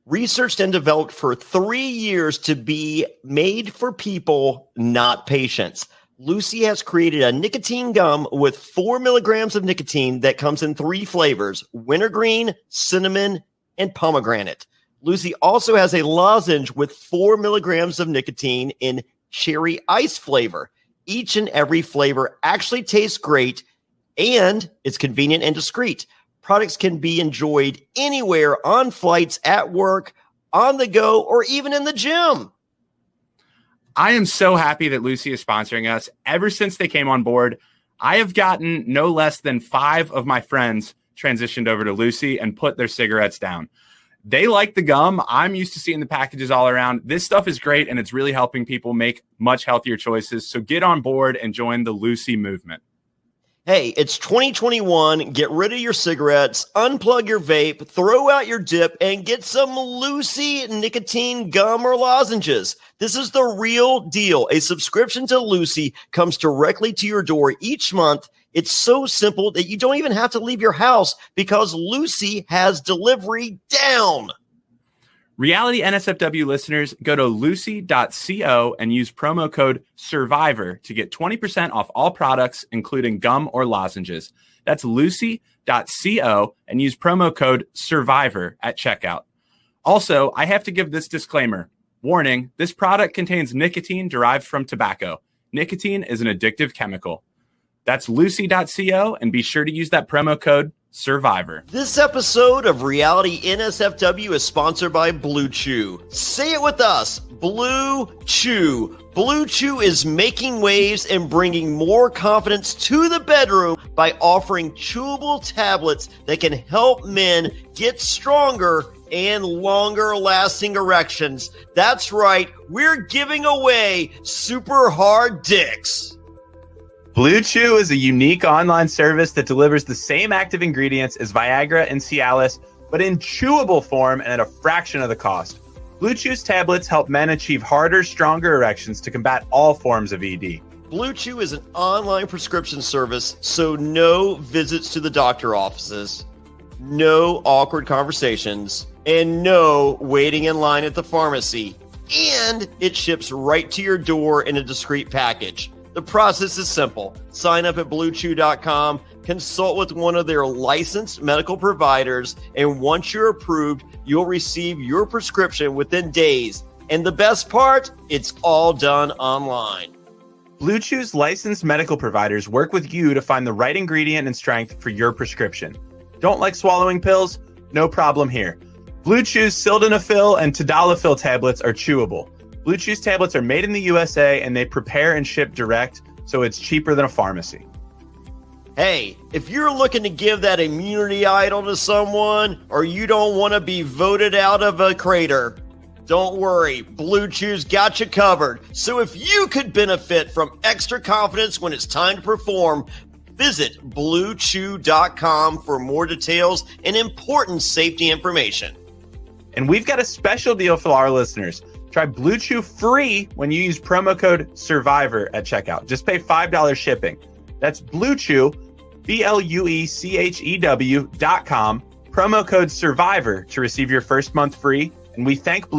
Researched and developed for 3 years to be made for people, not patients. Lucy has created a nicotine gum with 4 milligrams of nicotine that comes in 3 flavors: wintergreen, cinnamon, and pomegranate. Lucy also has a lozenge with 4 milligrams of nicotine in cherry ice flavor. Each and every flavor actually tastes great, and it's convenient and discreet. Products can be enjoyed anywhere, on flights, at work, on the go, or even in the gym. I am so happy that Lucy is sponsoring us. Ever since they came on board, I have gotten no less than 5 of my friends transitioned over to Lucy and put their cigarettes down. They like the gum. I'm used to seeing the packages all around. This stuff is great, and it's really helping people make much healthier choices. So get on board and join the Lucy movement. Hey, it's 2021. Get rid of your cigarettes, unplug your vape, throw out your dip, and get some Lucy nicotine gum or lozenges. This is the real deal. A subscription to Lucy comes directly to your door each month. It's so simple that you don't even have to leave your house because Lucy has delivery down. Reality NSFW listeners, go to lucy.co and use promo code SURVIVOR to get 20% off all products, including gum or lozenges. That's lucy.co and use promo code SURVIVOR at checkout. Also, I have to give this disclaimer. Warning, this product contains nicotine derived from tobacco. Nicotine is an addictive chemical. That's lucy.co, and be sure to use that promo code SURVIVOR. This episode of Reality NSFW is sponsored by Blue Chew. Say it with us, Blue Chew. Blue Chew is making waves and bringing more confidence to the bedroom by offering chewable tablets that can help men get stronger and longer lasting erections. That's right, we're giving away super hard dicks. Blue Chew is a unique online service that delivers the same active ingredients as Viagra and Cialis, but in chewable form and at a fraction of the cost. Blue Chew's tablets help men achieve harder, stronger erections to combat all forms of ED. Blue Chew is an online prescription service, so no visits to the doctor offices, no awkward conversations, and no waiting in line at the pharmacy. and it ships right to your door in a discreet package. The process is simple. Sign up at BlueChew.com, consult with one of their licensed medical providers, and once you're approved, you'll receive your prescription within days. And the best part, it's all done online. Blue Chew's licensed medical providers work with you to find the right ingredient and strength for your prescription. Don't like swallowing pills? No problem here. Blue Chew's sildenafil and tadalafil tablets are chewable. Blue Chew's tablets are made in the USA and they prepare and ship direct, so it's cheaper than a pharmacy. Hey, if you're looking to give that immunity idol to someone, or you don't want to be voted out of a crater, don't worry, Blue Chew's got you covered. So if you could benefit from extra confidence when it's time to perform, visit BlueChew.com for more details and important safety information. And we've got a special deal for our listeners. Try Blue Chew free when you use promo code SURVIVOR at checkout. Just pay $5 shipping. That's Blue Chew, BlueChew.com, promo code SURVIVOR to receive your first month free. And we thank Blue